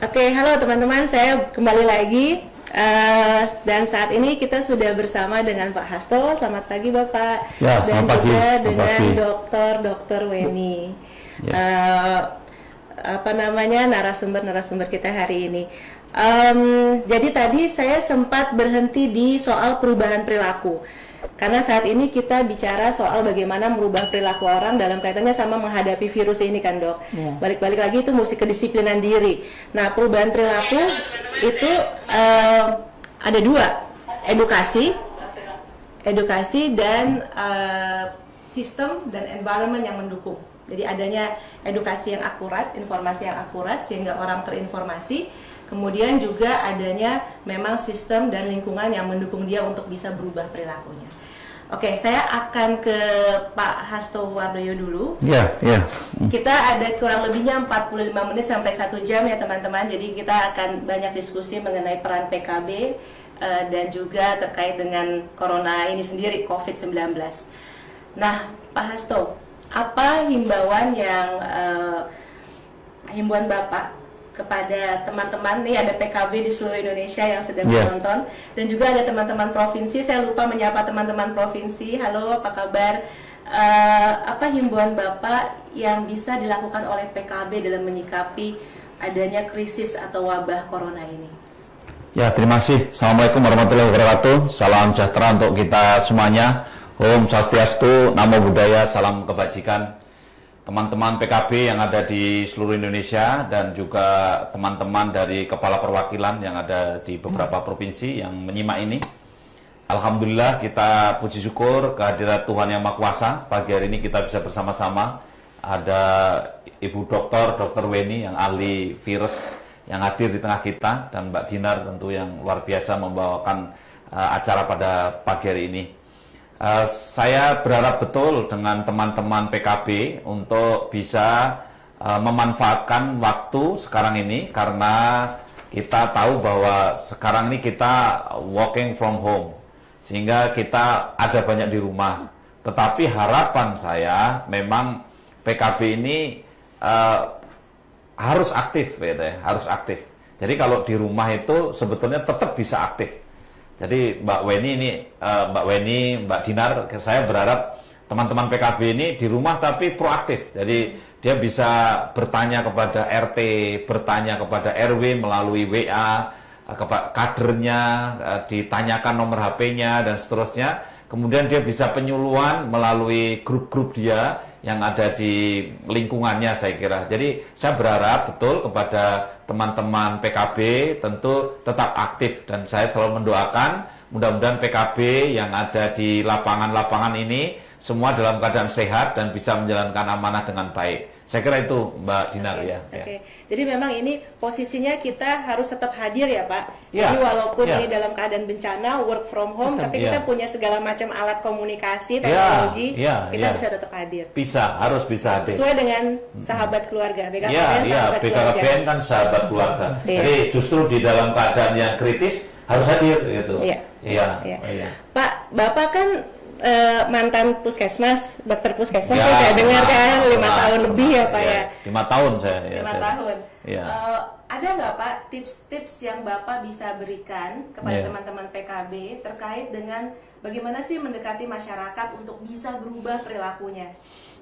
Oke, halo teman-teman, saya kembali lagi dan saat ini kita sudah bersama dengan Pak Hasto. Selamat pagi Bapak. Ya, dan selamat pagi. juga dengan pagi. Dr. Weni. Ya. Apa namanya narasumber kita hari ini. Jadi tadi saya sempat berhenti di soal perubahan perilaku. Karena saat ini kita bicara soal bagaimana merubah perilaku orang dalam kaitannya sama menghadapi virus ini kan dok. Balik-balik lagi itu mesti kedisiplinan diri. Nah perubahan perilaku itu ada dua, edukasi dan sistem dan environment yang mendukung. Jadi adanya edukasi yang akurat, informasi yang akurat sehingga orang terinformasi. Kemudian juga adanya memang sistem dan lingkungan yang mendukung dia untuk bisa berubah perilakunya. Oke, saya akan ke Pak Hasto Wardoyo dulu. Ya. Kita ada kurang lebihnya 45 menit sampai 1 jam ya teman-teman. Jadi kita akan banyak diskusi mengenai peran PKB dan juga terkait dengan corona ini sendiri, COVID-19. Nah, Pak Hasto, apa himbauan Bapak kepada teman-teman, nih ada PKB di seluruh Indonesia yang sedang menonton, dan juga ada teman-teman provinsi. Saya lupa menyapa teman-teman provinsi. Halo, apa kabar? Apa himbauan Bapak yang bisa dilakukan oleh PKB dalam menyikapi adanya krisis atau wabah corona ini? Ya, terima kasih. Assalamualaikum warahmatullahi wabarakatuh. Salam sejahtera untuk kita semuanya. Om Swastiastu, Namo Buddhaya, salam kebajikan. Teman-teman PKB yang ada di seluruh Indonesia dan juga teman-teman dari kepala perwakilan yang ada di beberapa provinsi yang menyimak ini. Alhamdulillah kita puji syukur kehadirat Tuhan Yang Maha Kuasa. Pagi hari ini kita bisa bersama-sama. Ada Ibu Dr. Weni yang ahli virus yang hadir di tengah kita, dan Mbak Dinar tentu yang luar biasa membawakan acara pada pagi hari ini. Saya berharap betul dengan teman-teman PKB untuk bisa memanfaatkan waktu sekarang ini, karena kita tahu bahwa sekarang ini kita working from home, sehingga kita ada banyak di rumah. Tetapi harapan saya memang PKB ini harus aktif, gitu ya, harus aktif. Jadi kalau di rumah itu sebetulnya tetap bisa aktif. Jadi Mbak Weni, Mbak Dinar, saya berharap teman-teman PKB ini di rumah tapi proaktif. Jadi dia bisa bertanya kepada RT, bertanya kepada RW melalui WA, kepada kadernya, ditanyakan nomor HP-nya dan seterusnya. Kemudian dia bisa penyuluhan melalui grup-grup dia yang ada di lingkungannya, saya kira. Jadi saya berharap betul kepada teman-teman PKB tentu tetap aktif, dan saya selalu mendoakan mudah-mudahan PKB yang ada di lapangan-lapangan ini semua dalam keadaan sehat dan bisa menjalankan amanah dengan baik. Saya kira itu Mbak Dinar. Oke. Jadi memang ini posisinya kita harus tetap hadir ya Pak. Ya. Jadi walaupun ini dalam keadaan bencana, work from home, tapi kita punya segala macam alat komunikasi, teknologi, kita bisa tetap hadir. Harus bisa hadir. Sesuai dengan sahabat keluarga. BKKBN kan sahabat keluarga. Jadi justru di dalam keadaan yang kritis harus hadir gitu. Pak, Bapak kan mantan puskesmas, dokter puskesmas, saya dengar kan 5 tahun lebih ya Pak ya. 5 tahun saya. 5 tahun. Ada nggak Pak tips-tips yang Bapak bisa berikan kepada teman-teman PKB terkait dengan bagaimana sih mendekati masyarakat untuk bisa berubah perilakunya?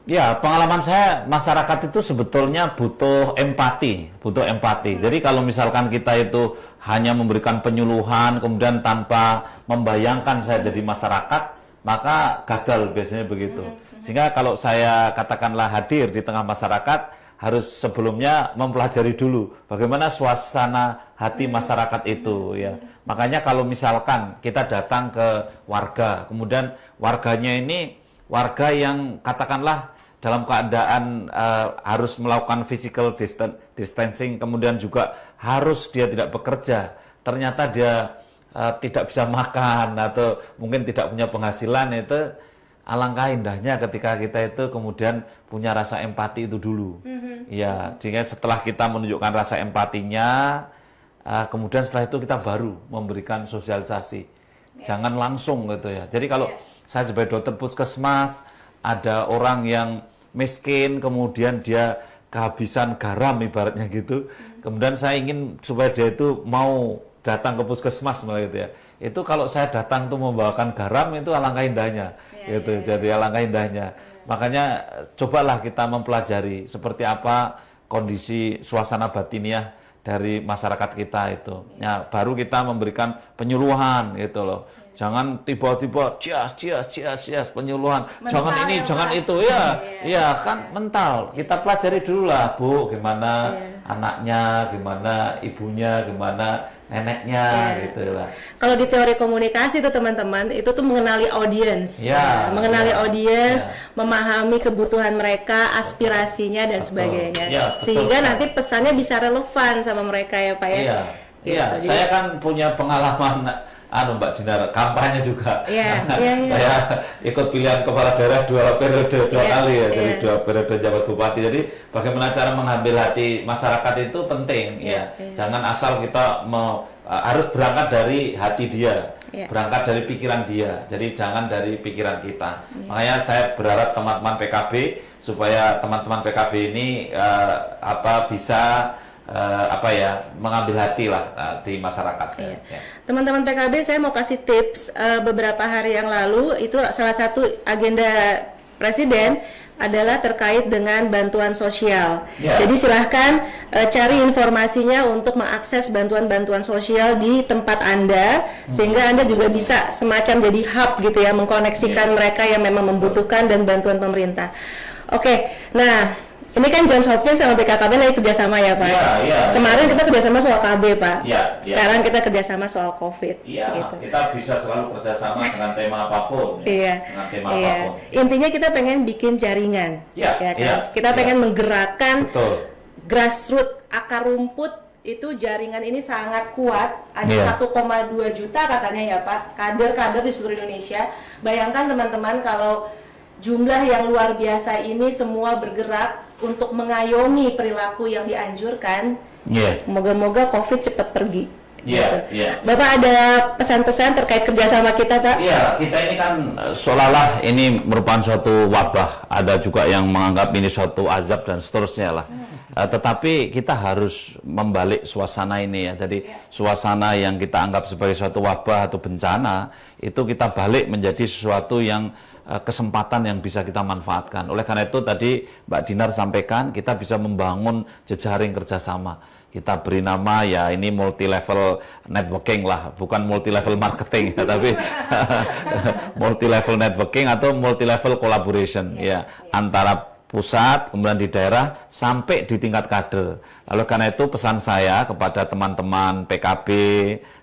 Ya, pengalaman saya, masyarakat itu sebetulnya butuh empati. Jadi kalau misalkan kita itu hanya memberikan penyuluhan, kemudian tanpa membayangkan saya jadi masyarakat, maka gagal biasanya begitu. Sehingga kalau saya katakanlah hadir di tengah masyarakat, harus sebelumnya mempelajari dulu bagaimana suasana hati masyarakat itu ya. Makanya kalau misalkan kita datang ke warga, kemudian warganya ini warga yang katakanlah dalam keadaan harus melakukan physical distancing, kemudian juga harus dia tidak bekerja, ternyata dia tidak bisa makan atau mungkin tidak punya penghasilan, itu alangkah indahnya ketika kita itu kemudian punya rasa empati itu dulu. Ya, sehingga setelah kita menunjukkan rasa empatinya, kemudian setelah itu kita baru memberikan sosialisasi. Jangan langsung gitu ya. Jadi kalau saya sebagai dokter puskesmas, ada orang yang miskin, kemudian dia kehabisan garam ibaratnya gitu. Kemudian saya ingin supaya dia itu mau datang ke puskesmas malah gitu ya. Itu kalau saya datang tuh membawakan garam itu alangkah indahnya gitu. Jadi alangkah indahnya. Makanya cobalah kita mempelajari seperti apa kondisi suasana batiniah dari masyarakat kita itu. Ya, baru kita memberikan penyuluhan gitu loh. Jangan tiba-tiba cias penyuluhan. Mental jangan ini, jangan itu ya. Iya kan mental. Kita pelajari dulu lah, Bu, gimana anaknya, gimana ibunya, gimana neneknya gitu lah. Kalau di teori komunikasi itu teman-teman, itu tuh mengenali audiens, mengenali audiens, memahami kebutuhan mereka, aspirasinya dan sebagainya. Sehingga nanti pesannya bisa relevan sama mereka ya Pak ya. Iya, Gitu. saya kan punya pengalaman Mbak Dinar, kampanye juga. Saya ikut pilihan kepala daerah 2 periode, 2 kali ya, jadi 2 periode jabat bupati. Jadi bagaimana cara mengambil hati masyarakat itu penting ya. Jangan asal kita harus berangkat dari hati dia, berangkat dari pikiran dia. Jadi jangan dari pikiran kita. Makanya saya berharap teman-teman PKB supaya teman-teman PKB ini bisa mengambil hati lah di masyarakat. Teman-teman PKB, saya mau kasih tips. Beberapa hari yang lalu itu salah satu agenda Presiden adalah terkait dengan bantuan sosial. Jadi silahkan cari informasinya untuk mengakses bantuan-bantuan sosial di tempat Anda, sehingga Anda juga bisa semacam jadi hub gitu ya, mengkoneksikan mereka yang memang membutuhkan dan bantuan pemerintah. Oke, nah ini kan Johns Hopkins sama BKKB lagi kerjasama ya Pak? Kemarin kita kerjasama soal KB Pak. Sekarang kita kerjasama soal COVID. Gitu. Kita bisa selalu kerjasama dengan tema apapun. Dengan tema apapun. Intinya kita pengen bikin jaringan. Kita pengen menggerakkan grassroots, akar rumput. Itu jaringan ini sangat kuat. Ada 1,2 juta katanya ya Pak, kader-kader di seluruh Indonesia. Bayangkan teman-teman kalau jumlah yang luar biasa ini semua bergerak untuk mengayomi perilaku yang dianjurkan. Moga-moga COVID cepat pergi. Bapak ada pesan-pesan terkait kerjasama kita, Pak? Kita ini kan seolah-olah ini merupakan suatu wabah. Ada juga yang menganggap ini suatu azab dan seterusnya lah. Tetapi kita harus membalik suasana ini ya. Jadi suasana yang kita anggap sebagai suatu wabah atau bencana itu kita balik menjadi sesuatu yang kesempatan yang bisa kita manfaatkan. Oleh karena itu tadi Mbak Dinar sampaikan kita bisa membangun jejaring kerjasama. Kita beri nama ya ini multi level networking lah, bukan multi level marketing ya, tapi multi level networking atau multi level collaboration antara pusat, kemudian di daerah, sampai di tingkat kader. Lalu karena itu pesan saya kepada teman-teman PKB,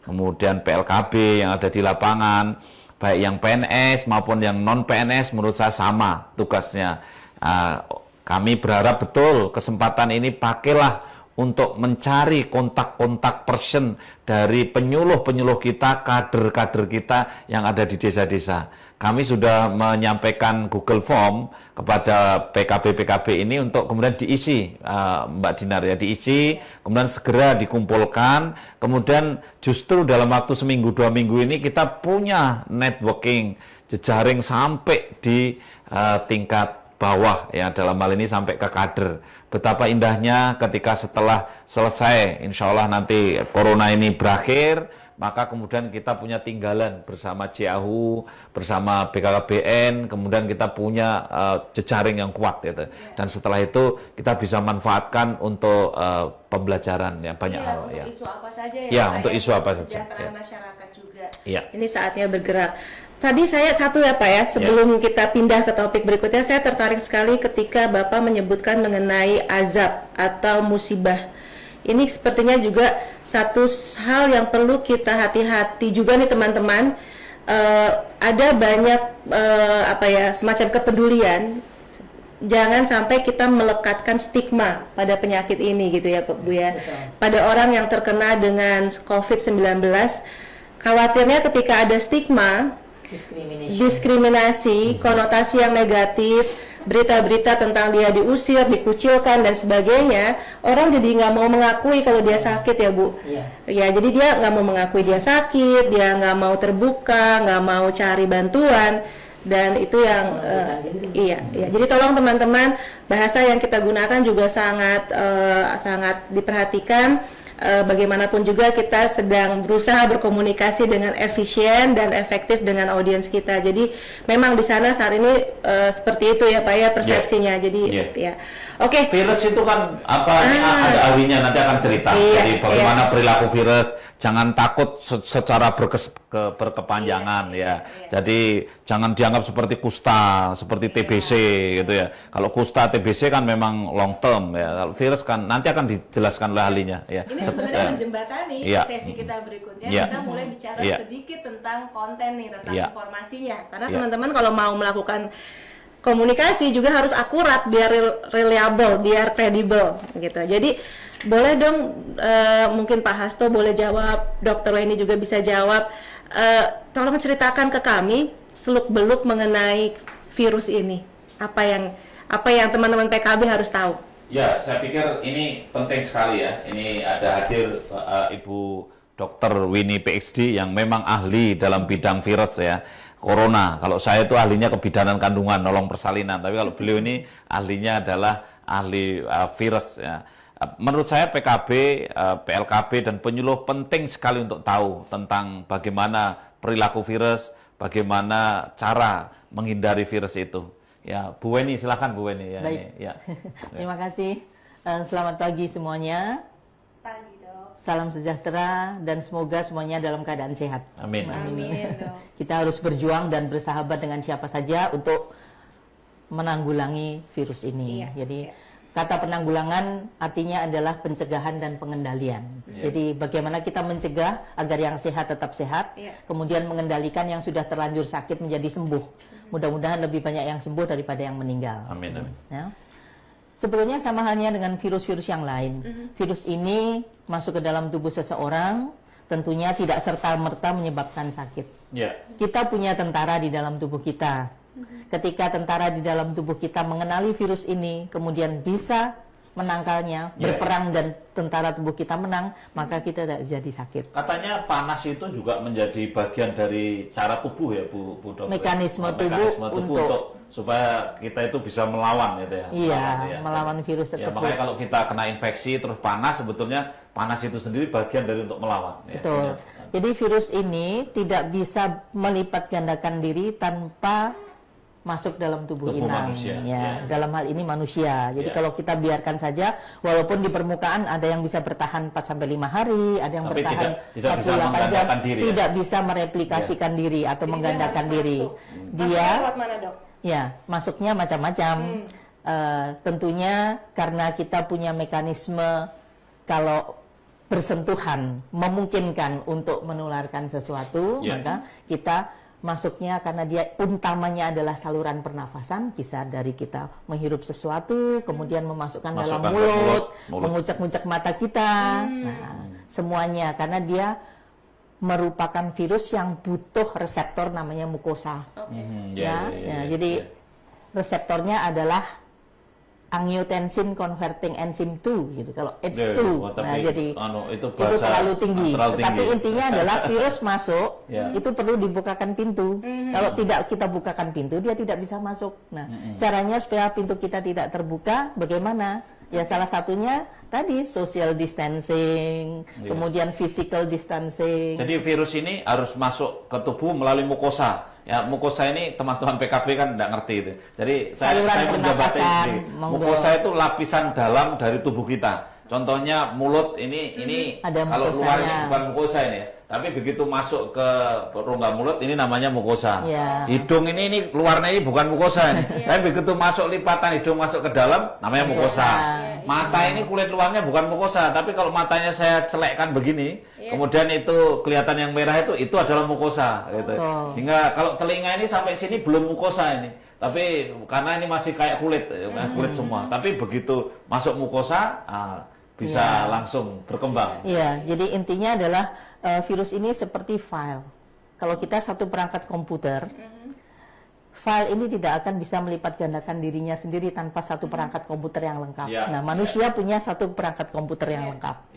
kemudian PLKB yang ada di lapangan, baik yang PNS maupun yang non-PNS menurut saya sama tugasnya. Kami berharap betul kesempatan ini pakailah untuk mencari kontak-kontak person dari penyuluh-penyuluh kita, kader-kader kita yang ada di desa-desa. Kami sudah menyampaikan Google Form kepada PKB-PKB ini untuk kemudian diisi, Mbak Dinar ya, diisi, kemudian segera dikumpulkan, kemudian justru dalam waktu seminggu 2 minggu ini kita punya networking, jejaring sampai di tingkat bawah ya, dalam hal ini sampai ke kader. Betapa indahnya ketika setelah selesai, insya Allah nanti corona ini berakhir, maka kemudian kita punya tinggalan bersama JAHU, bersama BKKBN, kemudian kita punya jejaring yang kuat gitu. Dan setelah itu kita bisa manfaatkan untuk pembelajaran ya, banyak hal untuk ya. Isu apa saja ya, Pak, untuk isu apa saja. Kesejahteraan masyarakat juga. Ini saatnya bergerak. Tadi saya satu ya Pak ya, sebelum kita pindah ke topik berikutnya, saya tertarik sekali ketika Bapak menyebutkan mengenai azab atau musibah. Ini sepertinya juga satu hal yang perlu kita hati-hati juga nih teman-teman. Ada banyak semacam kepedulian. Jangan sampai kita melekatkan stigma pada penyakit ini gitu ya Bu ya. Pada orang yang terkena dengan COVID-19, khawatirnya ketika ada stigma, diskriminasi, konotasi yang negatif, berita-berita tentang dia diusir, dikucilkan dan sebagainya, orang jadi nggak mau mengakui kalau dia sakit ya Bu. Ya, jadi dia nggak mau mengakui dia sakit, dia nggak mau terbuka, nggak mau cari bantuan. dan itu yang iya. Jadi tolong teman-teman, bahasa yang kita gunakan juga sangat sangat diperhatikan. Bagaimanapun juga kita sedang berusaha berkomunikasi dengan efisien dan efektif dengan audiens kita. Jadi memang di sana saat ini seperti itu ya Pak ya persepsinya. Jadi ya. Oke. Virus itu kan ada ahlinya nanti akan cerita. Jadi bagaimana perilaku virus. Jangan takut secara berkepanjangan ya. Jadi jangan dianggap seperti kusta, seperti TBC gitu ya. Kalau kusta, TBC kan memang long term ya. Kalau virus kan nanti akan dijelaskan oleh ahlinya ya. Ini sebenarnya menjembatani sesi kita berikutnya. Kita mulai bicara sedikit tentang konten nih, tentang informasinya. Karena teman-teman kalau mau melakukan komunikasi juga harus akurat biar reliable, biar kredibel gitu. Jadi boleh dong, mungkin Pak Hasto boleh jawab, Dr. Weni juga bisa jawab. Tolong ceritakan ke kami seluk-beluk mengenai virus ini. Apa yang teman-teman PKB harus tahu? Ya, saya pikir ini penting sekali ya. Ini ada hadir Ibu Dr. Weni PhD yang memang ahli dalam bidang virus ya. Corona. Kalau saya itu ahlinya kebidanan kandungan, nolong persalinan. Tapi kalau beliau ini ahlinya adalah ahli virus ya. Menurut saya PKB, PLKB dan penyuluh penting sekali untuk tahu tentang bagaimana perilaku virus, bagaimana cara menghindari virus itu. Ya, Bu Weni, silakan Bu Weni. Ya, baik. Ini, ya. Terima kasih. Selamat pagi semuanya. Pagi Dok. Salam sejahtera dan semoga semuanya dalam keadaan sehat. Amin. Amin Dok. Kita harus berjuang dan bersahabat dengan siapa saja untuk menanggulangi virus ini. Jadi kata penanggulangan artinya adalah pencegahan dan pengendalian. Jadi bagaimana kita mencegah agar yang sehat tetap sehat, kemudian mengendalikan yang sudah terlanjur sakit menjadi sembuh. Mudah-mudahan lebih banyak yang sembuh daripada yang meninggal. Amin. Amin. Ya. Sebetulnya sama halnya dengan virus-virus yang lain. Virus ini masuk ke dalam tubuh seseorang, tentunya tidak serta-merta menyebabkan sakit. Kita punya tentara di dalam tubuh kita. Ketika tentara di dalam tubuh kita mengenali virus ini, kemudian bisa menangkalnya, berperang dan tentara tubuh kita menang, maka kita tidak jadi sakit. Katanya panas itu juga menjadi bagian dari cara tubuh ya Bu Dokter. Mekanisme tubuh untuk supaya kita itu bisa melawan gitu ya. Iya, melawan virus tersebut. Ya, makanya kalau kita kena infeksi terus panas, sebetulnya panas itu sendiri bagian dari untuk melawan. Betul. Jadi virus ini tidak bisa melipat gandakan diri tanpa masuk dalam tubuh inang, dalam hal ini manusia. Jadi kalau kita biarkan saja, walaupun di permukaan ada yang bisa bertahan 4 sampai 5 hari, ada yang tapi bertahan 48 jam, tidak bisa mereplikasikan diri atau menggandakan diri. Dia lewat mana, Dok? Ya, masuknya macam-macam. Tentunya karena kita punya mekanisme kalau bersentuhan memungkinkan untuk menularkan sesuatu, maka kita masuknya karena dia utamanya adalah saluran pernafasan, bisa dari kita menghirup sesuatu, kemudian memasukkan dalam mulut. Mengucek-ngucek mata kita, nah, semuanya karena dia merupakan virus yang butuh reseptor namanya mukosa. Jadi reseptornya adalah angiotensin converting enzyme 2 gitu. Kalau H2, jadi itu terlalu tinggi. Tapi intinya adalah virus masuk itu perlu dibukakan pintu. Kalau tidak kita bukakan pintu, dia tidak bisa masuk. Nah, caranya supaya pintu kita tidak terbuka, bagaimana? Ya salah satunya tadi social distancing, kemudian physical distancing. Jadi virus ini harus masuk ke tubuh melalui mukosa. Ya, mukosa ini teman-teman PKB kan tidak ngerti itu. Jadi saya menjabarkan mukosa itu lapisan dalam dari tubuh kita. Contohnya mulut ini ada kalau luarnya bukan mukosa ini ya. Tapi begitu masuk ke rongga mulut ini namanya mukosa. Hidung ini luarnya ini bukan mukosa ini. Tapi begitu masuk lipatan hidung masuk ke dalam namanya mukosa. Mata ini kulit luarnya bukan mukosa, tapi kalau matanya saya celekkan begini, kemudian itu kelihatan yang merah itu adalah mukosa gitu. Sehingga kalau telinga ini sampai sini belum mukosa ini. Tapi karena ini masih kayak kulit semua. Tapi begitu masuk mukosa bisa langsung berkembang. Iya, jadi intinya adalah virus ini seperti file. Kalau kita satu perangkat komputer, file ini tidak akan bisa melipat gandakan dirinya sendiri tanpa satu perangkat komputer yang lengkap. Ya, Nah, manusia punya satu perangkat komputer yang lengkap.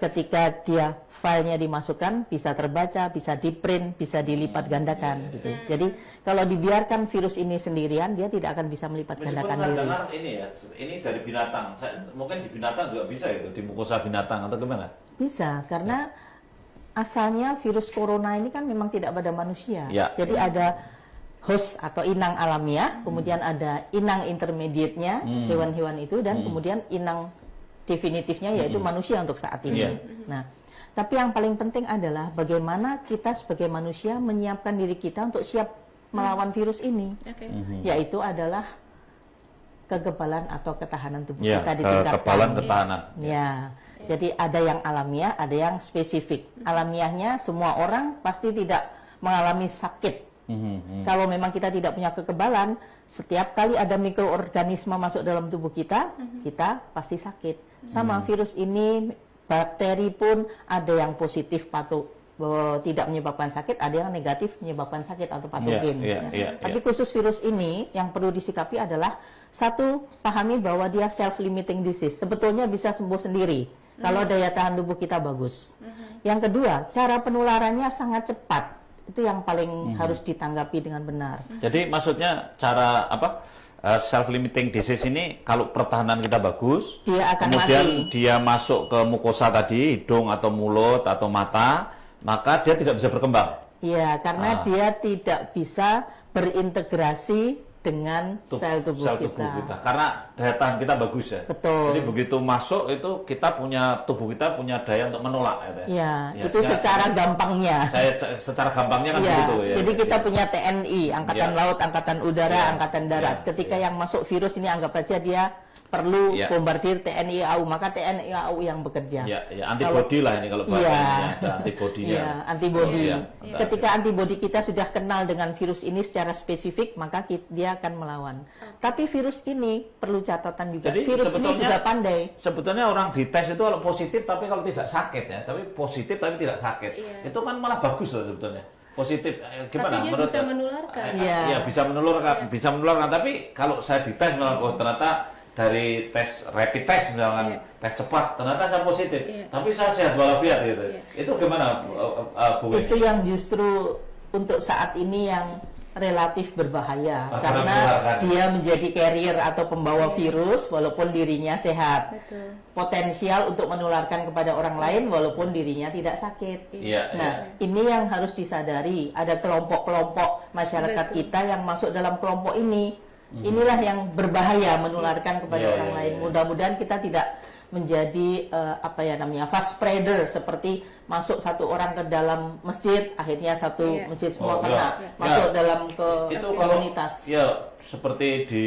Ketika dia filenya dimasukkan, bisa terbaca, bisa di-print, bisa dilipat gandakan gitu. Jadi kalau dibiarkan virus ini sendirian, dia tidak akan bisa melipat gandakan saya diri. dengar ini dari binatang. Mungkin di binatang juga bisa itu, di mukosa binatang atau gimana? Bisa, karena asalnya virus corona ini kan memang tidak pada manusia. Ya. Jadi ada host atau inang alamiah, kemudian ada inang intermediate-nya, hewan-hewan itu, dan kemudian inang definitifnya yaitu manusia untuk saat ini. Nah, tapi yang paling penting adalah bagaimana kita sebagai manusia menyiapkan diri kita untuk siap melawan virus ini. Yaitu adalah kekebalan atau ketahanan tubuh kita ditingkatkan. Kekebalan ketahanan. Jadi ada yang alamiah, ada yang spesifik. Alamiahnya semua orang pasti tidak mengalami sakit. Kalau memang kita tidak punya kekebalan, setiap kali ada mikroorganisme masuk dalam tubuh kita, kita pasti sakit. Sama virus ini, bakteri pun ada yang positif tidak menyebabkan sakit, ada yang negatif menyebabkan sakit atau patogen. Tapi khusus virus ini yang perlu disikapi adalah satu, pahami bahwa dia self-limiting disease. Sebetulnya bisa sembuh sendiri kalau daya tahan tubuh kita bagus. Yang kedua, cara penularannya sangat cepat. Itu yang paling harus ditanggapi dengan benar. Jadi maksudnya cara self-limiting disease ini kalau pertahanan kita bagus, dia akan kemudian mati. Dia masuk ke mukosa tadi, hidung atau mulut atau mata, maka dia tidak bisa berkembang. Iya, karena dia tidak bisa berintegrasi dengan sel tubuh kita. Karena daya tahan kita bagus ya. Betul. Jadi begitu masuk itu tubuh kita punya daya untuk menolak. Ya, itu secara gampangnya. Secara gampangnya kan begitu ya. Jadi kita punya TNI, Angkatan Laut, Angkatan Udara, Angkatan Darat. Ketika yang masuk virus ini anggap saja dia perlu bombardir TNI AU, maka TNI AU yang bekerja. Antibodi lah ini kalau bahasanya, ada antibodinya. Antibodi. Ketika antibodi kita sudah kenal dengan virus ini secara spesifik, maka dia akan melawan. Tapi virus ini perlu catatan juga. Jadi, virus ini juga pandai. Sebetulnya orang dites itu kalau positif tapi kalau tidak sakit ya, tapi positif tapi tidak sakit. Itu kan malah bagus loh sebetulnya. Positif gimana? Tapi dia bisa menularkan. Iya, bisa menularkan. Tapi kalau saya dites malah ternyata dari tes rapid test misalkan tes cepat ternyata saya positif, tapi saya sehat walafiat gitu. Itu gimana Bu? Itu yang justru untuk saat ini yang relatif berbahaya karena dia menjadi carrier atau pembawa virus walaupun dirinya sehat. Potensial untuk menularkan kepada orang lain walaupun dirinya tidak sakit. Ini yang harus disadari. Ada kelompok-kelompok masyarakat kita yang masuk dalam kelompok ini. Inilah yang berbahaya menularkan kepada orang lain. Mudah-mudahan kita tidak menjadi fast spreader, seperti masuk satu orang ke dalam masjid, akhirnya satu masjid semua kena masuk dalam itu komunitas. Kalau seperti di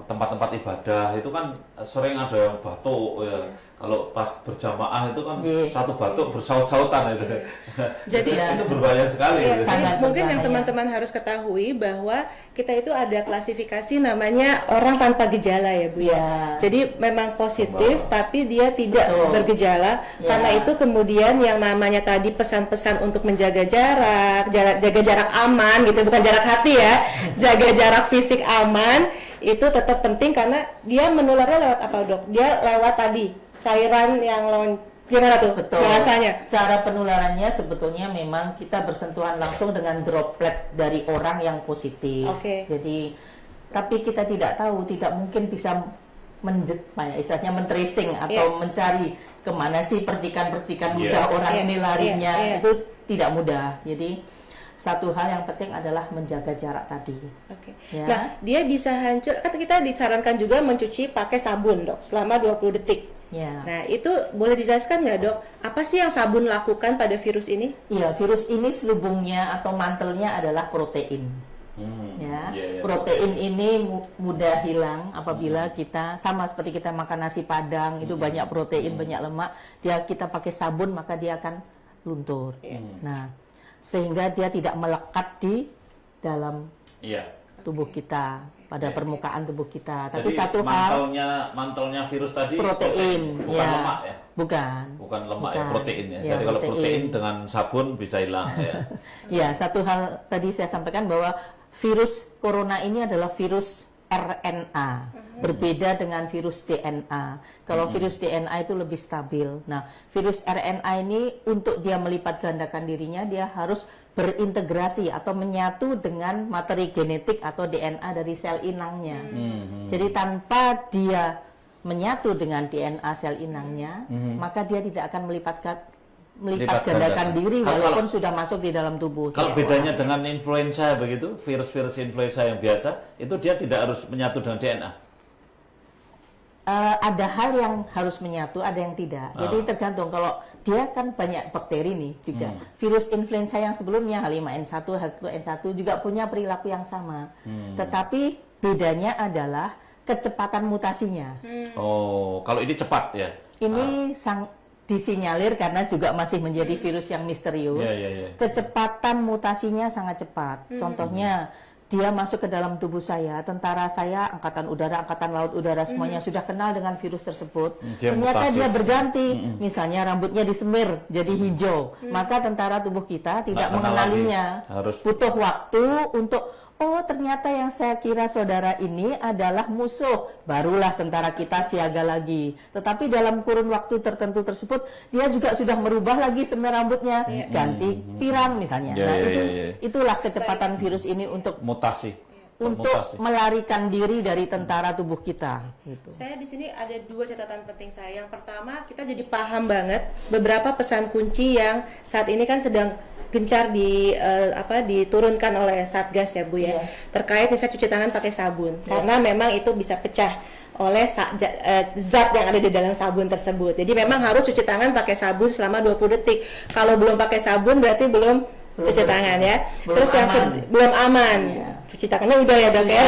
tempat-tempat ibadah itu kan sering ada yang batuk ya. Kalau pas berjamaah itu kan satu batuk bersaut-sautan itu. Jadi itu berbahaya sekali. Mungkin yang teman-teman harus ketahui bahwa kita itu ada klasifikasi namanya orang tanpa gejala ya Bu ya. Jadi memang positif tapi dia tidak bergejala. Karena itu kemudian yang namanya tadi pesan-pesan untuk menjaga jarak, jaga jarak aman gitu, bukan jarak hati ya. Jaga jarak fisik aman itu tetap penting karena dia menularnya lewat apa Dok? Dia lewat tadi cairan yang gimana tuh bahasanya? Cara penularannya sebetulnya memang kita bersentuhan langsung dengan droplet dari orang yang positif. Jadi tapi kita tidak tahu, tidak mungkin bisa istilahnya men-tracing atau mencari kemana sih percikan-percikan mudah orang ini larinya. Itu tidak mudah. Jadi satu hal yang penting adalah menjaga jarak tadi. Nah, dia bisa hancur. Kan kita disarankan juga mencuci pakai sabun, Dok, selama 20 detik. Nah, itu boleh dijelaskan nggak, Dok? Apa sih yang sabun lakukan pada virus ini? Iya, virus ini selubungnya atau mantelnya adalah protein. Protein ini mudah hilang apabila kita sama seperti kita makan nasi padang itu banyak protein, banyak lemak. Kita pakai sabun maka dia akan luntur. Nah, sehingga dia tidak melekat di dalam tubuh kita, pada permukaan tubuh kita. Tapi satu hal, mantelnya virus tadi protein, bukan lemak ya? Bukan lemak ya, protein ya. Jadi kalau protein dengan sabun bisa hilang ya. Satu hal tadi saya sampaikan bahwa virus corona ini adalah virus RNA, berbeda dengan virus DNA. Kalau virus DNA itu lebih stabil. Nah, virus RNA ini untuk dia melipat gandakan dirinya, dia harus berintegrasi atau menyatu dengan materi genetik atau DNA dari sel inangnya. Jadi tanpa dia menyatu dengan DNA sel inangnya, maka dia tidak akan melipat gandakan diri walaupun sudah masuk di dalam tubuh. Kalau bedanya dengan influenza begitu, virus-virus influenza yang biasa, itu dia tidak harus menyatu dengan DNA. Ada hal yang harus menyatu, ada yang tidak. Jadi tergantung, kalau dia kan banyak bakteri nih juga. Virus influenza yang sebelumnya H5N1, H1N1 juga punya perilaku yang sama. Tetapi bedanya adalah kecepatan mutasinya. Oh, kalau ini cepat ya? Ini disinyalir karena juga masih menjadi virus yang misterius. Kecepatan mutasinya sangat cepat. Contohnya, dia masuk ke dalam tubuh saya, tentara saya, angkatan udara, angkatan laut udara, semuanya sudah kenal dengan virus tersebut. Ternyata dia berganti, misalnya rambutnya disemir jadi hijau, maka tentara tubuh kita tidak mengenalinya. Butuh waktu untuk, oh ternyata yang saya kira saudara ini adalah musuh, barulah tentara kita siaga lagi. Tetapi dalam kurun waktu tertentu tersebut, dia juga sudah merubah lagi semir rambutnya, ganti pirang misalnya. Itulah kecepatan virus ini untuk mutasi. Melarikan diri dari tentara tubuh kita. Gitu. Saya di sini ada 2 catatan penting saya. Yang pertama, kita jadi paham banget beberapa pesan kunci yang saat ini kan sedang gencar diturunkan oleh Satgas ya Bu ya. Terkait misalnya cuci tangan pakai sabun. Karena memang itu bisa pecah oleh zat yang ada di dalam sabun tersebut. Jadi memang harus cuci tangan pakai sabun selama 20 detik. Kalau belum pakai sabun berarti belum cuci tangan ya. Terus yang belum aman. Cuci tangannya udah ya Dok ya.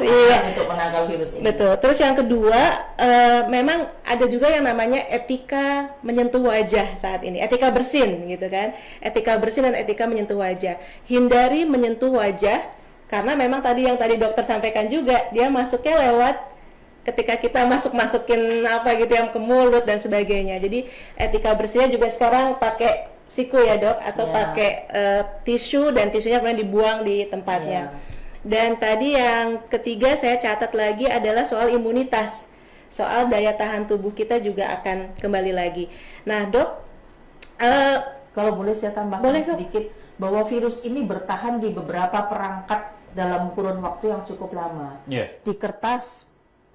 Iya. Untuk menangkal virus ini. Betul. Terus yang kedua, memang ada juga yang namanya etika menyentuh wajah saat ini. Etika bersin gitu kan. Etika bersin dan etika menyentuh wajah. Hindari menyentuh wajah karena memang yang tadi dokter sampaikan juga, dia masuknya lewat ketika kita masukin apa gitu yang ke mulut dan sebagainya. Jadi etika bersihnya juga sekarang pakai siku ya Dok, atau pakai tisu, dan tisunya kemudian dibuang di tempatnya. Dan tadi yang ketiga saya catat lagi adalah soal imunitas, soal daya tahan tubuh kita juga akan kembali lagi. Nah Dok, kalau boleh saya tambahkan sedikit, bahwa virus ini bertahan di beberapa perangkat dalam kurun waktu yang cukup lama. Di kertas,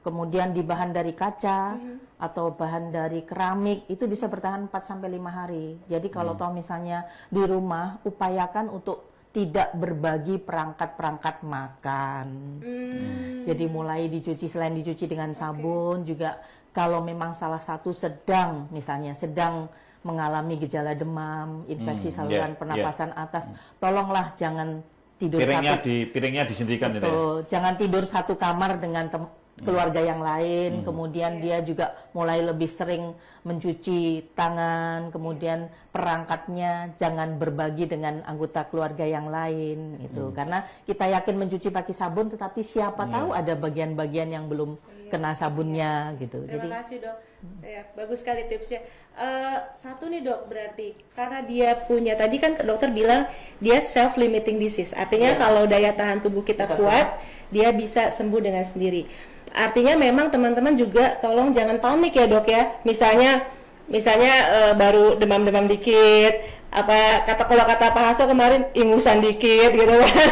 kemudian di bahan dari kaca atau bahan dari keramik, itu bisa bertahan 4-5 hari. Jadi kalau toh misalnya di rumah, upayakan untuk tidak berbagi perangkat-perangkat makan. Jadi mulai dicuci, selain dicuci dengan sabun, juga kalau memang salah satu sedang mengalami gejala demam, infeksi saluran pernapasan atas, tolonglah jangan tidur piringnya disendirikan itu ya? Jangan tidur satu kamar dengan keluarga yang lain, kemudian dia juga mulai lebih sering mencuci tangan, kemudian perangkatnya jangan berbagi dengan anggota keluarga yang lain gitu. Karena kita yakin mencuci pakai sabun, tetapi siapa tahu ada bagian-bagian yang belum kena sabunnya gitu. Terima kasih Dok. Ya, bagus sekali tipsnya. Satu nih Dok, berarti karena dia punya, tadi kan dokter bilang dia self limiting disease, artinya kalau daya tahan tubuh kita kuat, dia bisa sembuh dengan sendiri. Artinya memang teman-teman juga tolong jangan panik ya Dok ya. Misalnya baru demam-demam dikit, kalau kata Pak Hasto kemarin ingusan dikit gitu kan.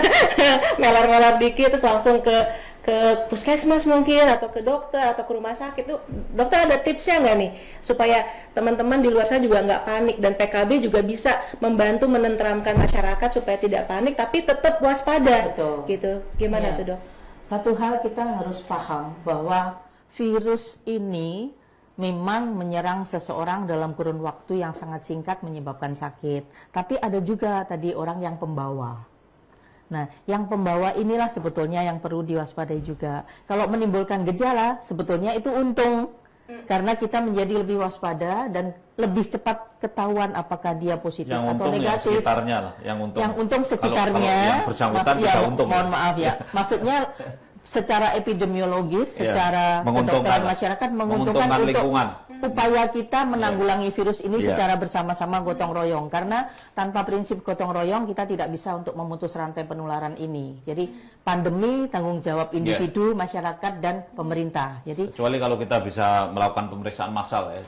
Melar-melar dikit terus langsung ke puskesmas mungkin, atau ke dokter atau ke rumah sakit. Tuh dokter ada tipsnya nggak nih supaya teman-teman di luar sana juga nggak panik, dan PKB juga bisa membantu menenteramkan masyarakat supaya tidak panik tapi tetap waspada. Gitu. Gimana tuh Dok? Satu hal kita harus paham bahwa virus ini memang menyerang seseorang dalam kurun waktu yang sangat singkat menyebabkan sakit. Tapi ada juga tadi orang yang pembawa. Nah, yang pembawa inilah sebetulnya yang perlu diwaspadai juga. Kalau menimbulkan gejala, sebetulnya itu untung. Karena kita menjadi lebih waspada dan lebih cepat ketahuan apakah dia positif atau negatif. Yang sekitarnya lah, yang untung sekitarnya. Kalau yang bersangkutan bisa untung. Mohon maaf ya. Maksudnya secara epidemiologis, secara kedokteran masyarakat menguntungkan untuk lingkungan. upaya kita menanggulangi virus ini Iya. secara bersama-sama gotong royong. Karena tanpa prinsip gotong royong kita tidak bisa untuk memutus rantai penularan ini. Jadi pandemi tanggung jawab individu, masyarakat dan pemerintah. Jadi Kecuali kalau kita bisa melakukan pemeriksaan massal ya,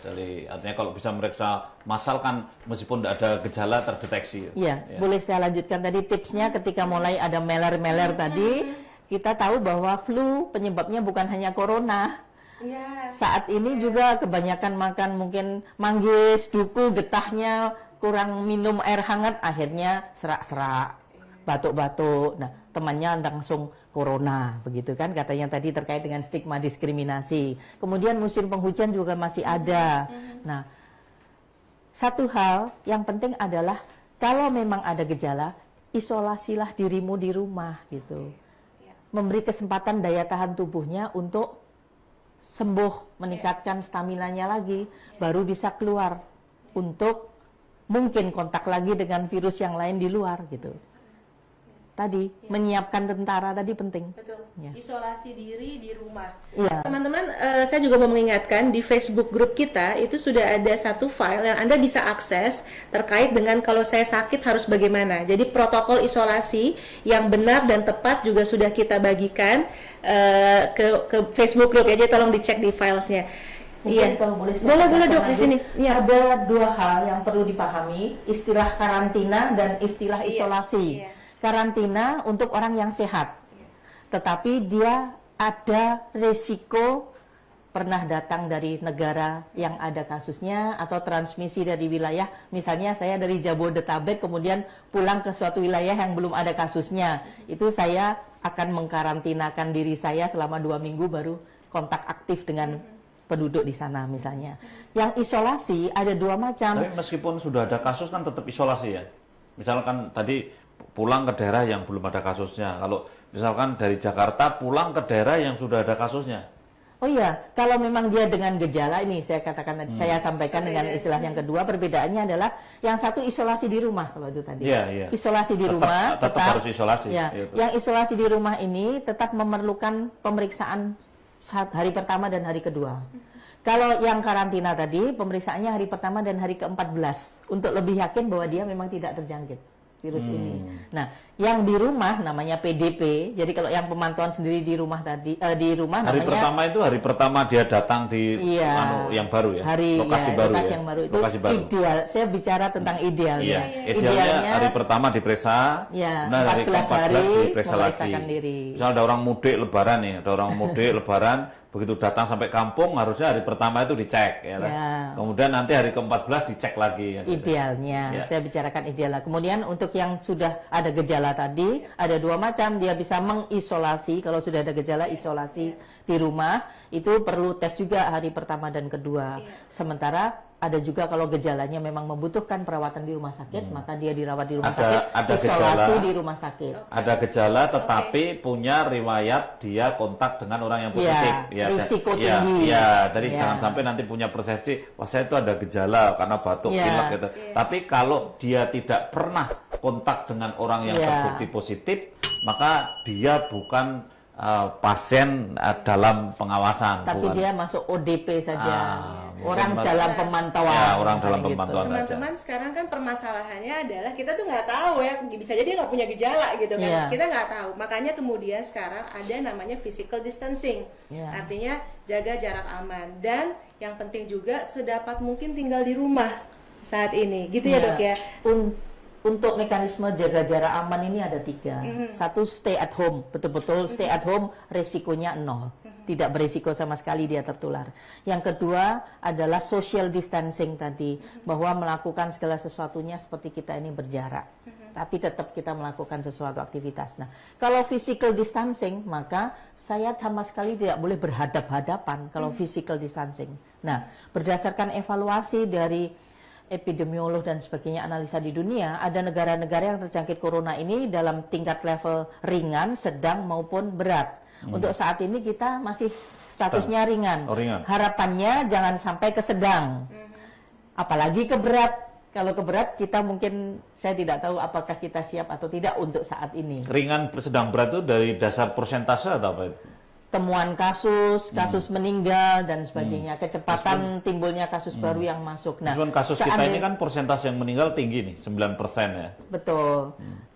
artinya kalau bisa meriksa massal kan meskipun tidak ada gejala terdeteksi. ya, boleh saya lanjutkan tadi tipsnya ketika mulai ada meler-meler tadi, kita tahu bahwa flu penyebabnya bukan hanya corona. Ya. Saat ini juga kebanyakan makan mungkin manggis, duku, getahnya, kurang minum air hangat, akhirnya serak-serak, batuk-batuk. Nah, temannya langsung corona, begitu kan katanya tadi terkait dengan stigma diskriminasi. Kemudian musim penghujan juga masih ada. Nah, satu hal yang penting adalah kalau memang ada gejala, isolasilah dirimu di rumah gitu. Memberi kesempatan daya tahan tubuhnya untuk sembuh, meningkatkan staminanya lagi, baru bisa keluar untuk mungkin kontak lagi dengan virus yang lain di luar gitu. Tadi menyiapkan tentara tadi penting. Betul. Ya. Isolasi diri di rumah. Iya. Teman-teman, saya juga mau mengingatkan di Facebook grup kita itu sudah ada satu file yang Anda bisa akses terkait dengan kalau saya sakit harus bagaimana. Jadi protokol isolasi yang benar dan tepat juga sudah kita bagikan ke Facebook grup ya. Jadi tolong dicek di filesnya. Mungkin kalau boleh saya boleh Dok di lanjut, sini. Iya. Ada dua hal yang perlu dipahami, istilah karantina dan istilah isolasi. Iya. Karantina untuk orang yang sehat, tetapi dia ada resiko pernah datang dari negara yang ada kasusnya atau transmisi dari wilayah, misalnya saya dari Jabodetabek kemudian pulang ke suatu wilayah yang belum ada kasusnya, itu saya akan mengkarantinakan diri saya selama 2 minggu baru kontak aktif dengan penduduk di sana misalnya. Yang isolasi ada 2 macam. Tapi meskipun sudah ada kasus kan tetap isolasi ya. Misalkan tadi pulang ke daerah yang belum ada kasusnya. Kalau misalkan dari Jakarta pulang ke daerah yang sudah ada kasusnya. Oh iya, kalau memang dia dengan gejala ini saya katakan, saya sampaikan dengan istilah yang kedua, perbedaannya adalah yang satu isolasi di rumah kalau itu tadi. Iya, iya. Isolasi di Tetap- rumah, tetap harus isolasi. Ya, Gitu. yang isolasi di rumah ini tetap memerlukan pemeriksaan hari pertama dan hari kedua. Kalau yang karantina tadi, pemeriksaannya hari pertama dan hari ke-14 untuk lebih yakin bahwa dia memang tidak terjangkit virus ini. Nah, yang di rumah namanya PDP. Jadi kalau yang pemantauan sendiri di rumah tadi, di rumah Hari namanya pertama itu hari pertama dia datang di yang baru ya. lokasi ya. yang baru itu Lokasi baru. ideal. Saya bicara tentang idealnya. Iya, idealnya hari pertama diperiksa, Ya, kemudian hari 14 ke-14 hari diperiksa lagi. memeriksakan diri. Misal ada orang mudik lebaran nih, ada orang mudik lebaran, begitu datang sampai kampung harusnya hari pertama itu dicek ya kan? Ya. Kemudian nanti hari ke-14 dicek lagi ya, gitu. Idealnya, Ya. saya bicarakan idealnya. Kemudian untuk yang sudah ada gejala tadi, ada 2 macam. Dia bisa mengisolasi, kalau sudah ada gejala isolasi di rumah, itu perlu tes juga hari pertama dan kedua. Sementara ada juga kalau gejalanya memang membutuhkan perawatan di rumah sakit, maka dia dirawat di rumah sakit, Ada isolasi gejala. di rumah sakit. Ada gejala tetapi punya riwayat dia kontak dengan orang yang positif. risiko ya, tinggi. Ya, jadi Ya. jangan sampai nanti punya persepsi, wah saya itu ada gejala karena batuk, Ya. pilek gitu. Tapi kalau dia tidak pernah kontak dengan orang yang Ya. terbukti positif, maka dia bukan pasien dalam pengawasan. Tapi bukan. dia masuk ODP saja. Orang mungkin dalam pemantauan. Ya, orang dalam Gitu. pemantauan. Teman-teman, sekarang kan permasalahannya adalah kita tuh nggak tahu ya, bisa jadi dia nggak punya gejala gitu kan. Iya. Kita nggak tahu. Makanya kemudian sekarang ada namanya physical distancing. Iya. Artinya jaga jarak aman, dan yang penting juga sedapat mungkin tinggal di rumah saat ini. Gitu ya, Iya. Dok ya. Untuk mekanisme jaga jarak aman ini ada 3. Satu, stay at home. Betul-betul stay at home, resikonya 0. Tidak berisiko sama sekali dia tertular. Yang kedua adalah social distancing tadi. Bahwa melakukan segala sesuatunya seperti kita ini berjarak. Tapi tetap kita melakukan sesuatu aktivitas. Nah, kalau physical distancing, maka saya sama sekali tidak boleh berhadap-hadapan kalau physical distancing. Nah, berdasarkan evaluasi dari epidemiolog dan sebagainya, analisa di dunia, ada negara-negara yang terjangkit corona ini dalam tingkat level ringan, sedang maupun berat. Untuk saat ini kita masih statusnya ringan. Oh, ringan. Harapannya jangan sampai ke sedang. Apalagi ke berat. Kalau ke berat kita mungkin, saya tidak tahu apakah kita siap atau tidak untuk saat ini. Ringan sedang berat itu dari dasar persentase atau apa itu? temuan kasus meninggal dan sebagainya, kecepatan timbulnya kasus baru yang masuk. Nah, kasus kita ini kan persentase yang meninggal tinggi nih, 9% ya. Betul.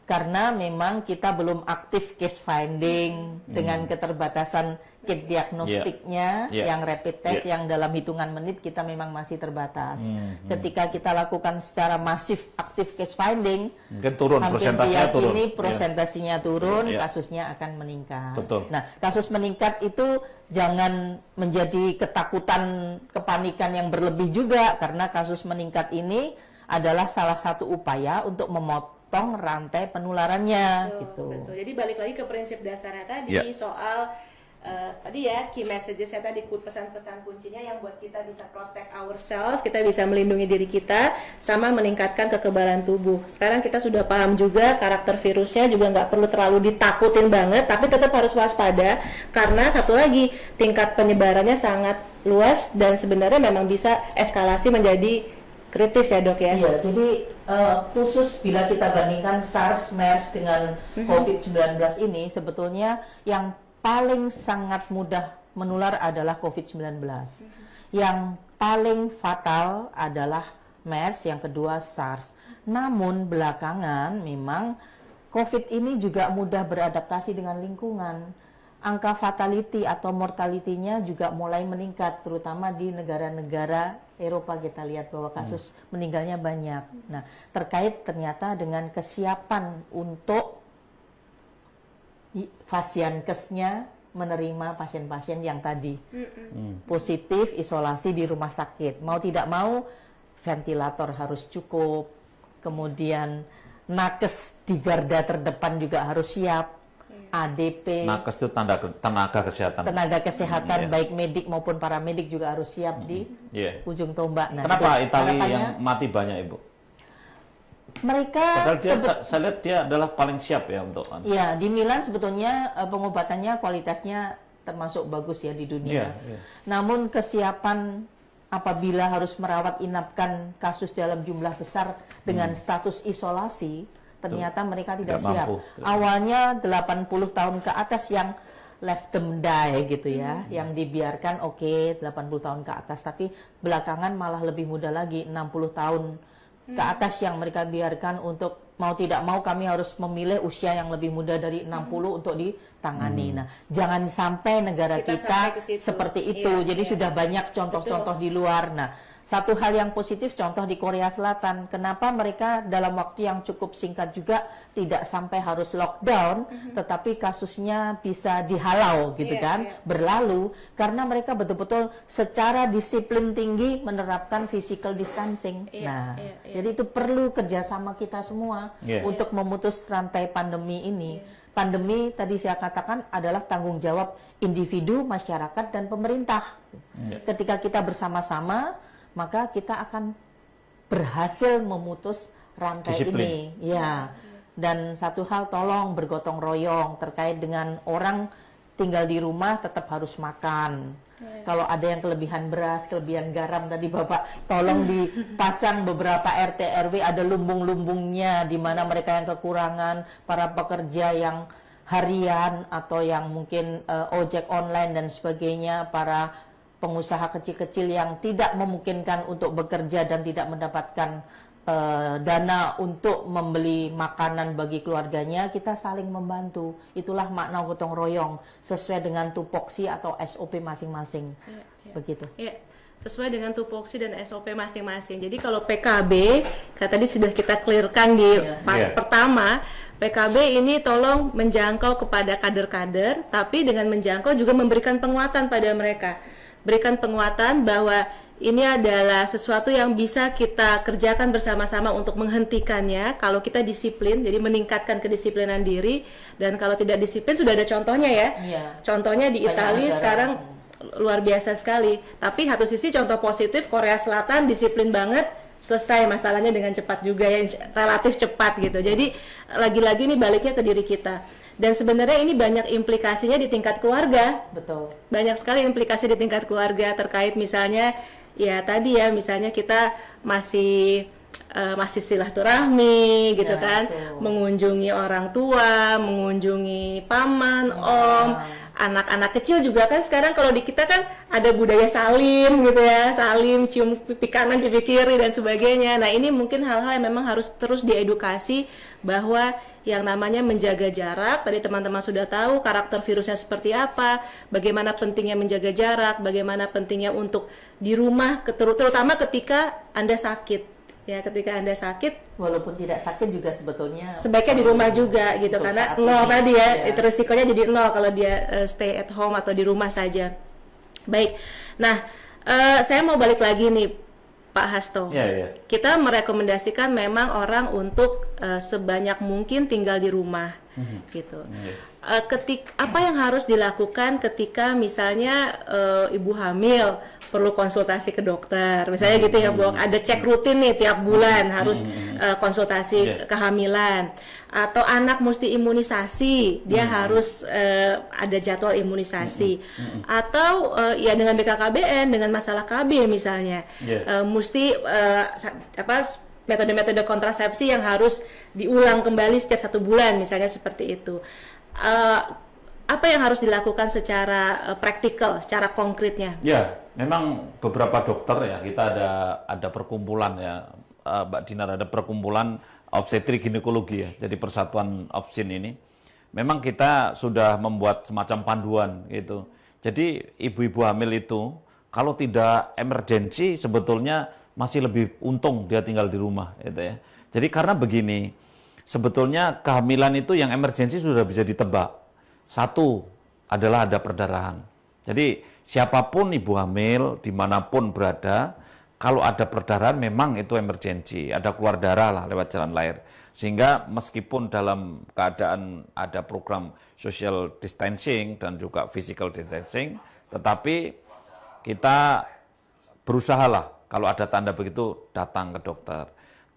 Karena memang kita belum aktif case finding dengan keterbatasan kit diagnostiknya yang rapid test yang dalam hitungan menit kita memang masih terbatas. Ketika kita lakukan secara masif aktif case finding, mungkin turun, persentasenya turun. Presentasinya turun, kasusnya akan meningkat. Betul. Nah, kasus meningkat itu jangan menjadi ketakutan, kepanikan yang berlebih juga, karena kasus meningkat ini adalah salah satu upaya untuk memotong rantai penularannya. Betul. Jadi balik lagi ke prinsip dasarnya tadi soal tadi ya key messages-nya tadi, pesan-pesan kuncinya yang buat kita bisa protect ourselves, kita bisa melindungi diri kita, sama meningkatkan kekebalan tubuh. Sekarang kita sudah paham juga karakter virusnya, juga nggak perlu terlalu ditakutin banget, tapi tetap harus waspada karena satu lagi tingkat penyebarannya sangat luas dan sebenarnya memang bisa eskalasi menjadi kritis ya dok ya. Iya, jadi khusus bila kita bandingkan SARS, MERS dengan COVID-19 ini, sebetulnya yang paling sangat mudah menular adalah COVID-19. Yang paling fatal adalah MERS, yang kedua SARS. Namun belakangan memang COVID ini juga mudah beradaptasi dengan lingkungan. Angka fatality atau mortality-nya juga mulai meningkat, terutama di negara-negara Eropa. Kita lihat bahwa kasus meninggalnya banyak. Nah, terkait ternyata dengan kesiapan untuk Fasiankesnya menerima pasien-pasien yang tadi positif, isolasi di rumah sakit. Mau tidak mau ventilator harus cukup, kemudian nakes di garda terdepan juga harus siap, ADP. Nakes itu tenaga kesehatan. Tenaga kesehatan baik medik maupun paramedik juga harus siap di ujung tombak. Nah, kenapa Italia yang mati banyak, Ibu? Mereka saya lihat dia adalah paling siap ya untuk ya, di Milan sebetulnya pengobatannya kualitasnya termasuk bagus ya di dunia. Namun kesiapan apabila harus merawat inapkan kasus dalam jumlah besar dengan status isolasi, ternyata mereka tidak siap. Awalnya 80 tahun ke atas yang left them die gitu ya, yang dibiarkan 80 tahun ke atas, tapi belakangan malah lebih mudah lagi, 60 tahun ke atas yang mereka biarkan untuk mau tidak mau kami harus memilih usia yang lebih muda dari 60 untuk ditangani. Nah, jangan sampai negara kita seperti itu. Jadi sudah banyak contoh-contoh di luar. Nah, satu hal yang positif contoh di Korea Selatan, kenapa mereka dalam waktu yang cukup singkat juga tidak sampai harus lockdown, tetapi kasusnya bisa dihalau gitu berlalu, karena mereka betul-betul secara disiplin tinggi menerapkan physical distancing. Jadi itu perlu kerjasama kita semua untuk memutus rantai pandemi ini. Pandemi tadi saya katakan adalah tanggung jawab individu, masyarakat, dan pemerintah. Ketika kita bersama-sama, maka kita akan berhasil memutus rantai ini. Ya. Dan satu hal, tolong bergotong royong terkait dengan orang tinggal di rumah tetap harus makan. Kalau ada yang kelebihan beras, kelebihan garam tadi Bapak, tolong dipasang beberapa RT RW ada lumbung-lumbungnya di mana mereka yang kekurangan, para pekerja yang harian atau yang mungkin ojek online dan sebagainya, para pengusaha kecil-kecil yang tidak memungkinkan untuk bekerja dan tidak mendapatkan dana untuk membeli makanan bagi keluarganya, kita saling membantu. Itulah makna gotong royong sesuai dengan tupoksi atau SOP masing-masing. Begitu. Sesuai dengan tupoksi dan SOP masing-masing. Jadi kalau PKB, tadi sudah kita clearkan di pertama, PKB ini tolong menjangkau kepada kader-kader, tapi dengan menjangkau juga memberikan penguatan pada mereka. Berikan penguatan bahwa ini adalah sesuatu yang bisa kita kerjakan bersama-sama untuk menghentikannya kalau kita disiplin, jadi meningkatkan kedisiplinan diri. Dan kalau tidak disiplin, sudah ada contohnya ya. Contohnya di Italia sekarang luar biasa sekali. Tapi satu sisi contoh positif, Korea Selatan disiplin banget, selesai masalahnya dengan cepat juga, yang relatif cepat gitu. Jadi lagi-lagi ini baliknya ke diri kita. Dan sebenarnya ini banyak implikasinya di tingkat keluarga. Betul. Banyak sekali implikasi di tingkat keluarga terkait misalnya ya tadi ya, misalnya kita masih silaturahmi gitu kan, mengunjungi orang tua, mengunjungi paman, om, anak-anak kecil juga kan sekarang kalau di kita kan ada budaya salim gitu ya, salim, cium pipi kanan, pipi kiri dan sebagainya. Nah ini mungkin hal-hal yang memang harus terus diedukasi bahwa yang namanya menjaga jarak, tadi teman-teman sudah tahu karakter virusnya seperti apa, bagaimana pentingnya menjaga jarak, bagaimana pentingnya untuk di rumah, terutama ketika Anda sakit. Ya, ketika Anda sakit, walaupun tidak sakit juga sebetulnya sebaiknya di rumah juga gitu, karena nol tadi ya, itu resikonya jadi nol kalau dia stay at home atau di rumah saja. Baik, nah saya mau balik lagi nih Pak Hasto. Kita merekomendasikan memang orang untuk sebanyak mungkin tinggal di rumah gitu. Apa yang harus dilakukan ketika misalnya ibu hamil perlu konsultasi ke dokter, misalnya gitu ya Bu, ada cek rutin nih tiap bulan harus konsultasi kehamilan, atau anak mesti imunisasi, dia harus ada jadwal imunisasi, atau ya dengan BKKBN, dengan masalah KB misalnya, mesti metode-metode kontrasepsi yang harus diulang kembali setiap 1 bulan misalnya seperti itu. Apa yang harus dilakukan secara praktikal, secara konkretnya? Ya, memang beberapa dokter ya, kita ada perkumpulan ya, Mbak Dinar, ada perkumpulan obstetrik ginekologi ya, jadi persatuan OBSIN ini. Memang kita sudah membuat semacam panduan gitu. Jadi ibu-ibu hamil itu kalau tidak emergensi sebetulnya masih lebih untung dia tinggal di rumah gitu ya. Jadi karena begini, sebetulnya kehamilan itu yang emergensi sudah bisa ditebak. Satu adalah ada perdarahan. Jadi siapapun ibu hamil dimanapun berada, kalau ada perdarahan memang itu emergensi, ada keluar darah lah lewat jalan lahir. Sehingga meskipun dalam keadaan ada program social distancing dan juga physical distancing, tetapi kita berusahalah kalau ada tanda begitu datang ke dokter.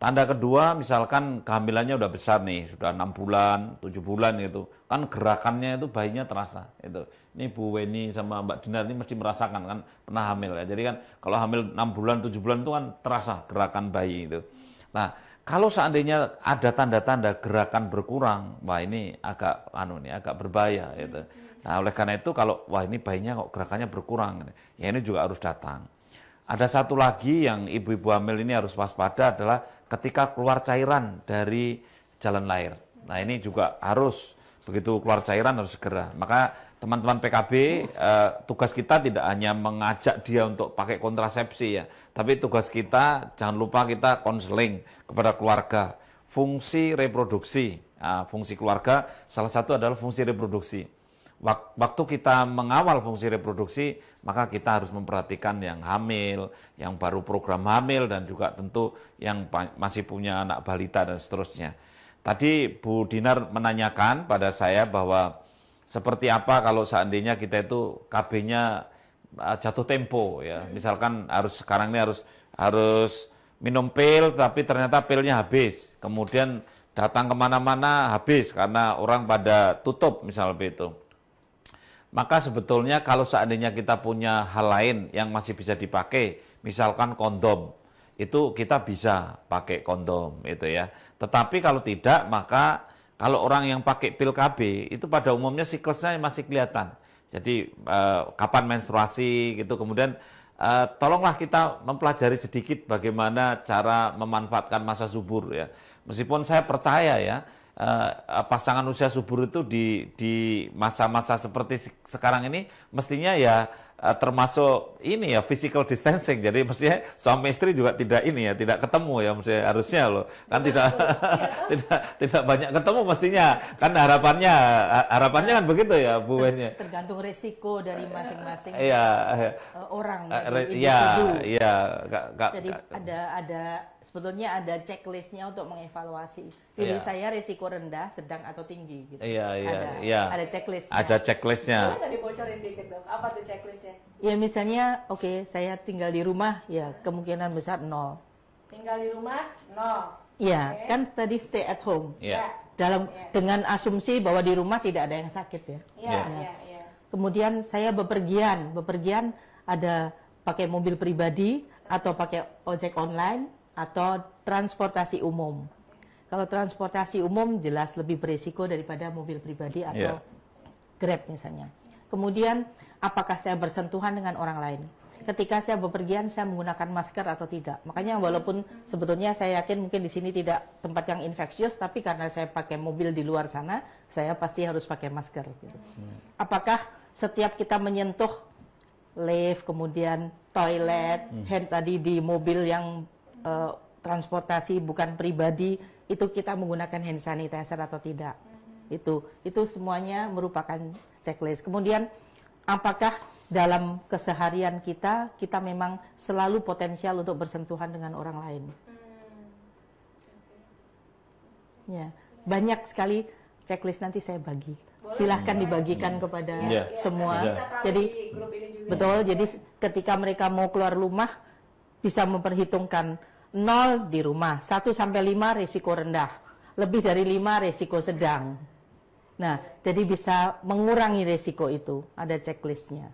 Tanda kedua, misalkan kehamilannya udah besar nih, sudah 6 bulan, 7 bulan gitu, kan gerakannya itu bayinya terasa. Itu. Ini Bu Weni sama Mbak Dinar ini mesti merasakan kan, pernah hamil ya. Jadi kan kalau hamil 6 bulan, 7 bulan itu kan terasa gerakan bayi itu. Nah, kalau seandainya ada tanda-tanda gerakan berkurang, wah ini agak agak berbahaya gitu. Nah, oleh karena itu kalau wah ini bayinya kok gerakannya berkurang, ya ini juga harus datang. Ada satu lagi yang ibu-ibu hamil ini harus waspada adalah ketika keluar cairan dari jalan lahir. Nah ini juga harus, begitu keluar cairan harus segera. Maka teman-teman PKB, tugas kita tidak hanya mengajak dia untuk pakai kontrasepsi ya, tapi tugas kita jangan lupa kita konseling kepada keluarga. Fungsi reproduksi, fungsi keluarga salah satu adalah fungsi reproduksi. Waktu kita mengawal fungsi reproduksi, maka kita harus memperhatikan yang hamil, yang baru program hamil, dan juga tentu yang masih punya anak balita dan seterusnya. Tadi Bu Dinar menanyakan pada saya bahwa seperti apa kalau seandainya kita itu KB-nya jatuh tempo ya. Misalkan sekarang ini harus minum pil, tapi ternyata pilnya habis. Kemudian datang kemana-mana habis karena orang pada tutup misalnya begitu. Maka sebetulnya kalau seandainya kita punya hal lain yang masih bisa dipakai, misalkan kondom, itu kita bisa pakai kondom itu ya. Tetapi kalau tidak, maka kalau orang yang pakai pil KB itu pada umumnya siklusnya masih kelihatan. Jadi kapan menstruasi gitu, kemudian tolonglah kita mempelajari sedikit bagaimana cara memanfaatkan masa subur ya. Meskipun saya percaya ya, pasangan usia subur itu di masa-masa seperti sekarang ini mestinya ya termasuk ini ya physical distancing. Jadi mestinya suami istri juga tidak ketemu ya, mestinya harusnya loh. Kan tidak banyak ketemu mestinya. Kan harapannya kan begitu ya Bu Weni. Tergantung resiko dari masing-masing orang. Jadi ada sebetulnya ada checklistnya untuk mengevaluasi. Pilih saya risiko rendah, sedang atau tinggi. Gitu. Ada checklistnya. Ada checklistnya. Boleh nggak dibocorin dikit dong? Apa tuh checklistnya? Ya misalnya, saya tinggal di rumah, ya kemungkinan besar 0. Tinggal di rumah 0. Ya, kan tadi stay at home. Dengan asumsi bahwa di rumah tidak ada yang sakit ya. Kemudian saya bepergian ada pakai mobil pribadi atau pakai ojek online atau transportasi umum. Kalau transportasi umum jelas lebih beresiko daripada mobil pribadi atau Grab misalnya. Kemudian apakah saya bersentuhan dengan orang lain? Ketika saya bepergian, saya menggunakan masker atau tidak. Makanya walaupun sebetulnya saya yakin mungkin di sini tidak tempat yang infeksius, tapi karena saya pakai mobil di luar sana, saya pasti harus pakai masker. Gitu. Apakah setiap kita menyentuh lift, kemudian toilet, hand tadi di mobil yang transportasi bukan pribadi, itu kita menggunakan hand sanitizer atau tidak? Itu semuanya merupakan checklist. Kemudian apakah dalam keseharian kita memang selalu potensial untuk bersentuhan dengan orang lain. Ya, banyak sekali checklist, nanti saya bagi. Silahkan dibagikan kepada semua. Jadi betul. Jadi ketika mereka mau keluar rumah bisa memperhitungkan 0 di rumah, 1 sampai 5 risiko rendah, lebih dari 5 risiko sedang. Nah, jadi bisa mengurangi risiko itu. Ada checklistnya.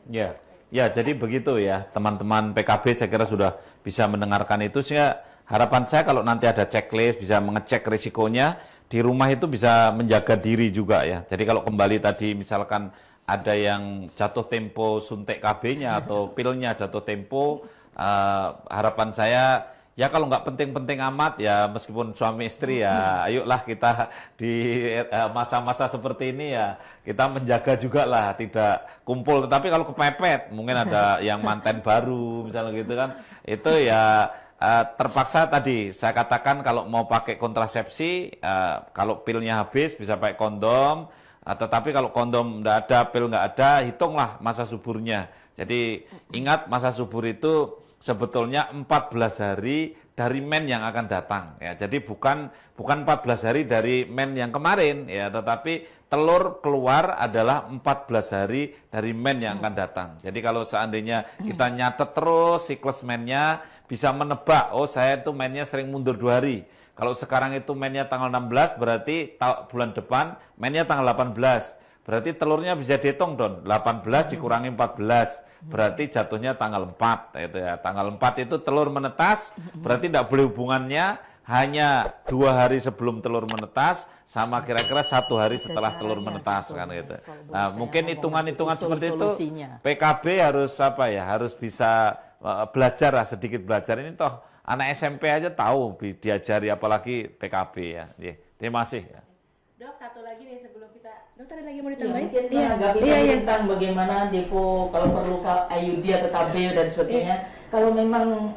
Ya, jadi begitu ya teman-teman PKB, saya kira sudah bisa mendengarkan itu. Sehingga harapan saya kalau nanti ada checklist, bisa mengecek risikonya, di rumah itu bisa menjaga diri juga ya. Jadi kalau kembali tadi misalkan ada yang jatuh tempo suntik KB-nya atau pilnya jatuh tempo, harapan saya ya kalau nggak penting-penting amat ya, meskipun suami istri ya, ayolah kita di masa-masa seperti ini ya, kita menjaga juga lah, tidak kumpul. Tetapi kalau kepepet, mungkin ada yang manten baru misalnya gitu kan, itu ya terpaksa tadi saya katakan kalau mau pakai kontrasepsi, kalau pilnya habis bisa pakai kondom, tetapi kalau kondom nggak ada, pil nggak ada, hitunglah masa suburnya. Jadi ingat masa subur itu sebetulnya 14 hari dari men yang akan datang ya. Jadi bukan 14 hari dari men yang kemarin ya, tetapi telur keluar adalah 14 hari dari men yang akan datang. Jadi kalau seandainya kita nyatet terus siklus mennya, bisa menebak, oh saya itu mennya sering mundur 2 hari. Kalau sekarang itu mennya tanggal 16, berarti bulan depan mennya tanggal 18. Berarti telurnya bisa dihitung Don, 18 dikurangi 14. Berarti jatuhnya tanggal 4 itu ya. Tanggal 4 itu telur menetas, berarti tidak boleh hubungannya hanya 2 hari sebelum telur menetas sama kira-kira 1 hari setelah telur menetas kan gitu. Nah, mungkin hitungan-hitungan seperti itu PKB harus apa ya? Harus bisa belajar lah, sedikit belajar. Ini toh anak SMP aja tahu diajari, apalagi PKB ya. Terima kasih ya. Dok, satu lagi nih sebelum kita, dokter ada lagi mau ditambahin? Tentang bagaimana depo kalau perlu IUD atau KB dan sebagainya. Kalau memang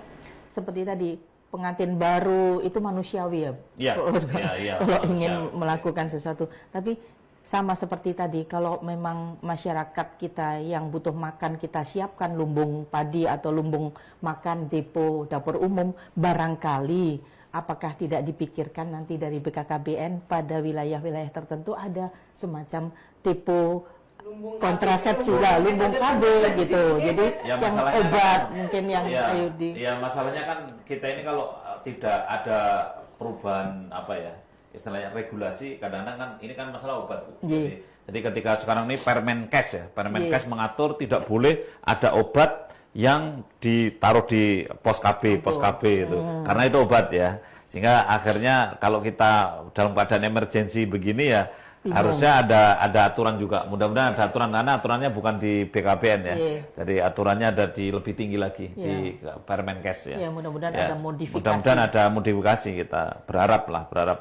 seperti tadi pengantin baru itu manusiawi ya. Kalau ingin melakukan sesuatu, tapi sama seperti tadi, kalau memang masyarakat kita yang butuh makan, kita siapkan lumbung padi atau lumbung makan depo dapur umum, barangkali apakah tidak dipikirkan nanti dari BKKBN pada wilayah-wilayah tertentu ada semacam depo kontrasepsi lah, lumbung KB gitu. Jadi ya, yang obat kan, mungkin yang IUD. Ya masalahnya kan kita ini kalau tidak ada perubahan apa ya, istilahnya regulasi, kadang-kadang kan ini kan masalah obat. Jadi ketika sekarang ini Permenkes ya, Permenkes mengatur tidak boleh ada obat yang ditaruh di pos KB itu, karena itu obat ya. Sehingga akhirnya kalau kita dalam keadaan emergensi begini ya, harusnya ada aturan juga. Mudah-mudahan ada aturan, karena aturannya bukan di BKBN ya. Jadi aturannya ada di lebih tinggi lagi di Permenkes ya. Mudah-mudahan ada modifikasi. Mudah-mudahan ada modifikasi, kita berharap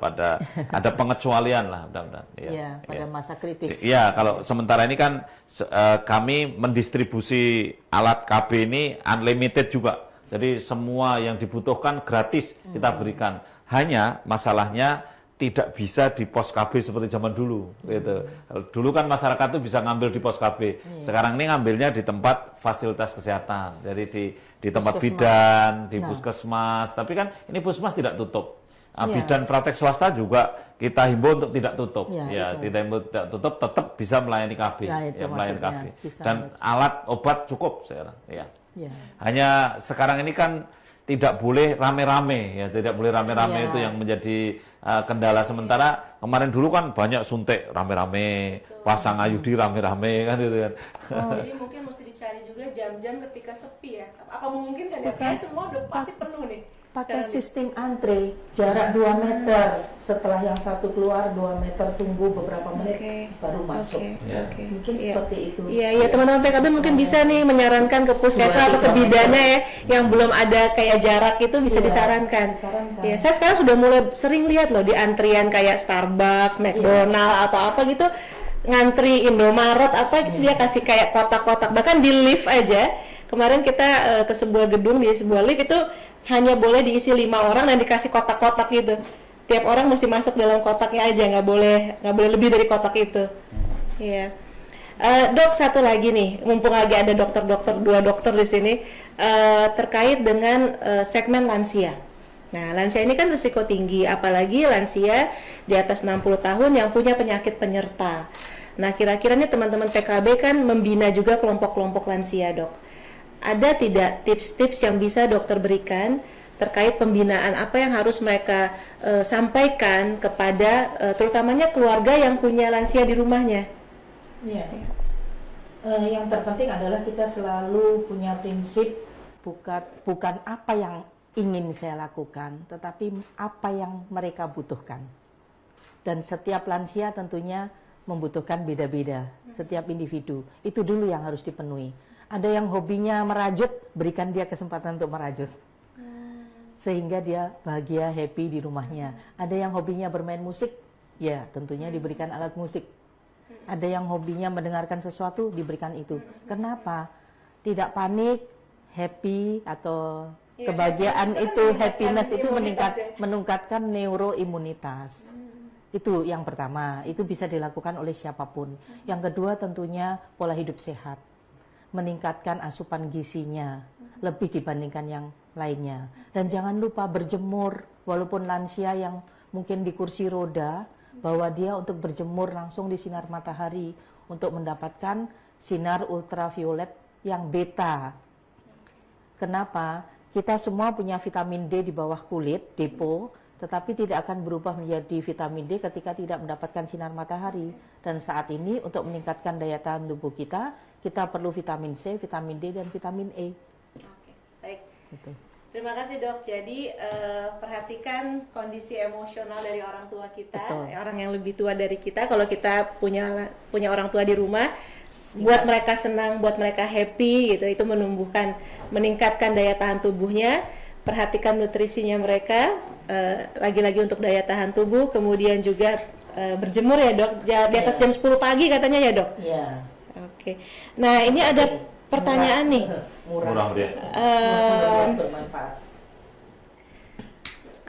ada pengecualian lah mudah-mudahan. Pada masa kritis. Iya, kalau sementara ini kan kami mendistribusi alat KB ini unlimited juga. Jadi semua yang dibutuhkan gratis kita berikan. Hanya masalahnya tidak bisa di pos KB seperti zaman dulu gitu. Dulu kan masyarakat itu bisa ngambil di pos KB. Sekarang ini ngambilnya di tempat fasilitas kesehatan. Jadi di tempat bidan, di puskesmas. Tapi kan ini puskesmas tidak tutup. Bidan praktek swasta juga kita himbau untuk tidak tutup. Tidak himbau tidak tutup, tetap bisa melayani KB, melayani KB. Dan alat obat cukup sekarang. Hanya sekarang ini kan tidak boleh rame-rame ya, tidak boleh rame-rame itu yang menjadi kendala. Sementara kemarin dulu kan banyak suntik rame-rame, pasang IUD rame-rame kan gitu kan. Jadi mungkin mesti dicari juga jam-jam ketika sepi ya. Apa memungkinkan ya? Kayak semua udah pasti penuh nih. pakai sistem antre, jarak 2 meter. Setelah yang satu keluar 2 meter, tunggu beberapa menit baru masuk. Mungkin seperti itu. Iya, teman-teman PKB mungkin bisa nih menyarankan ke puskesmas atau ke bidannya ya, yang belum ada kayak jarak itu bisa disarankan. Iya, saya sekarang sudah mulai sering lihat loh di antrian kayak Starbucks, McDonald atau apa gitu, ngantri Indomaret apa gitu, dia kasih kayak kotak-kotak, bahkan di lift aja. Kemarin kita ke sebuah gedung, di sebuah lift itu hanya boleh diisi 5 orang dan dikasih kotak-kotak gitu. Tiap orang mesti masuk dalam kotaknya aja, nggak boleh lebih dari kotak itu. Iya. Dok, satu lagi nih, mumpung lagi ada dokter-dokter, 2 dokter di sini, terkait dengan segmen lansia. Nah, lansia ini kan risiko tinggi, apalagi lansia di atas 60 tahun yang punya penyakit penyerta. Nah, kira-kira nih teman-teman PKB kan membina juga kelompok-kelompok lansia, Dok. Ada tidak tips-tips yang bisa dokter berikan terkait pembinaan, apa yang harus mereka sampaikan kepada terutamanya keluarga yang punya lansia di rumahnya? Ya. Yang terpenting adalah kita selalu punya prinsip bukan apa yang ingin saya lakukan, tetapi apa yang mereka butuhkan. Dan setiap lansia tentunya membutuhkan beda-beda, setiap individu. Itu dulu yang harus dipenuhi. Ada yang hobinya merajut, berikan dia kesempatan untuk merajut. Sehingga dia bahagia, happy di rumahnya. Ada yang hobinya bermain musik, ya tentunya diberikan alat musik. Ada yang hobinya mendengarkan sesuatu, diberikan itu. Kenapa? Tidak panik, happy atau kebahagiaan itu, happiness itu meningkatkan neuroimunitas. Itu yang pertama, itu bisa dilakukan oleh siapapun. Yang kedua tentunya pola hidup sehat. Meningkatkan asupan gizinya lebih dibandingkan yang lainnya. Dan jangan lupa berjemur, walaupun lansia yang mungkin di kursi roda, bahwa dia untuk berjemur langsung di sinar matahari untuk mendapatkan sinar ultraviolet yang beta. Kenapa? Kita semua punya vitamin D di bawah kulit, depo, tetapi tidak akan berubah menjadi vitamin D ketika tidak mendapatkan sinar matahari. Dan saat ini untuk meningkatkan daya tahan tubuh kita perlu vitamin C, vitamin D, dan vitamin E. Oke, baik. Gitu. Terima kasih, Dok. Jadi perhatikan kondisi emosional dari orang tua kita, orang yang lebih tua dari kita. Kalau kita punya orang tua di rumah, buat mereka senang, buat mereka happy gitu, itu meningkatkan daya tahan tubuhnya. Perhatikan nutrisinya mereka, lagi-lagi untuk daya tahan tubuh. Kemudian juga berjemur ya, Dok, di atas jam 10 pagi katanya ya, Dok? Iya. Oke. Nah, ini ada pertanyaan nih. Murah dia.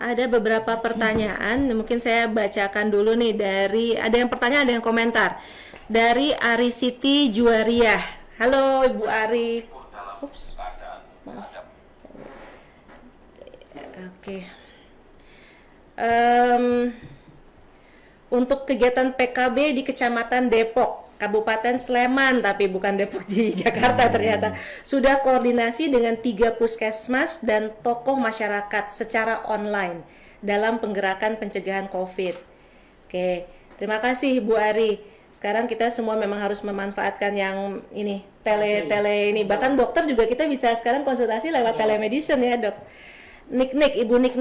Ada beberapa pertanyaan, mungkin saya bacakan dulu nih dari, ada yang pertanyaan, ada yang komentar. Dari Ari Siti Juwariah. Halo Ibu Ari. Ups. Maaf. Oke. Untuk kegiatan PKB di Kecamatan Depok, Kabupaten Sleman, tapi bukan Depok di Jakarta ternyata, sudah koordinasi dengan 3 puskesmas dan tokoh masyarakat secara online dalam penggerakan pencegahan COVID. Oke, terima kasih Bu Ari. Sekarang kita semua memang harus memanfaatkan yang ini, tele ini. Bahkan dokter juga kita bisa sekarang konsultasi lewat telemedicine ya, Dok. Ibu Nik.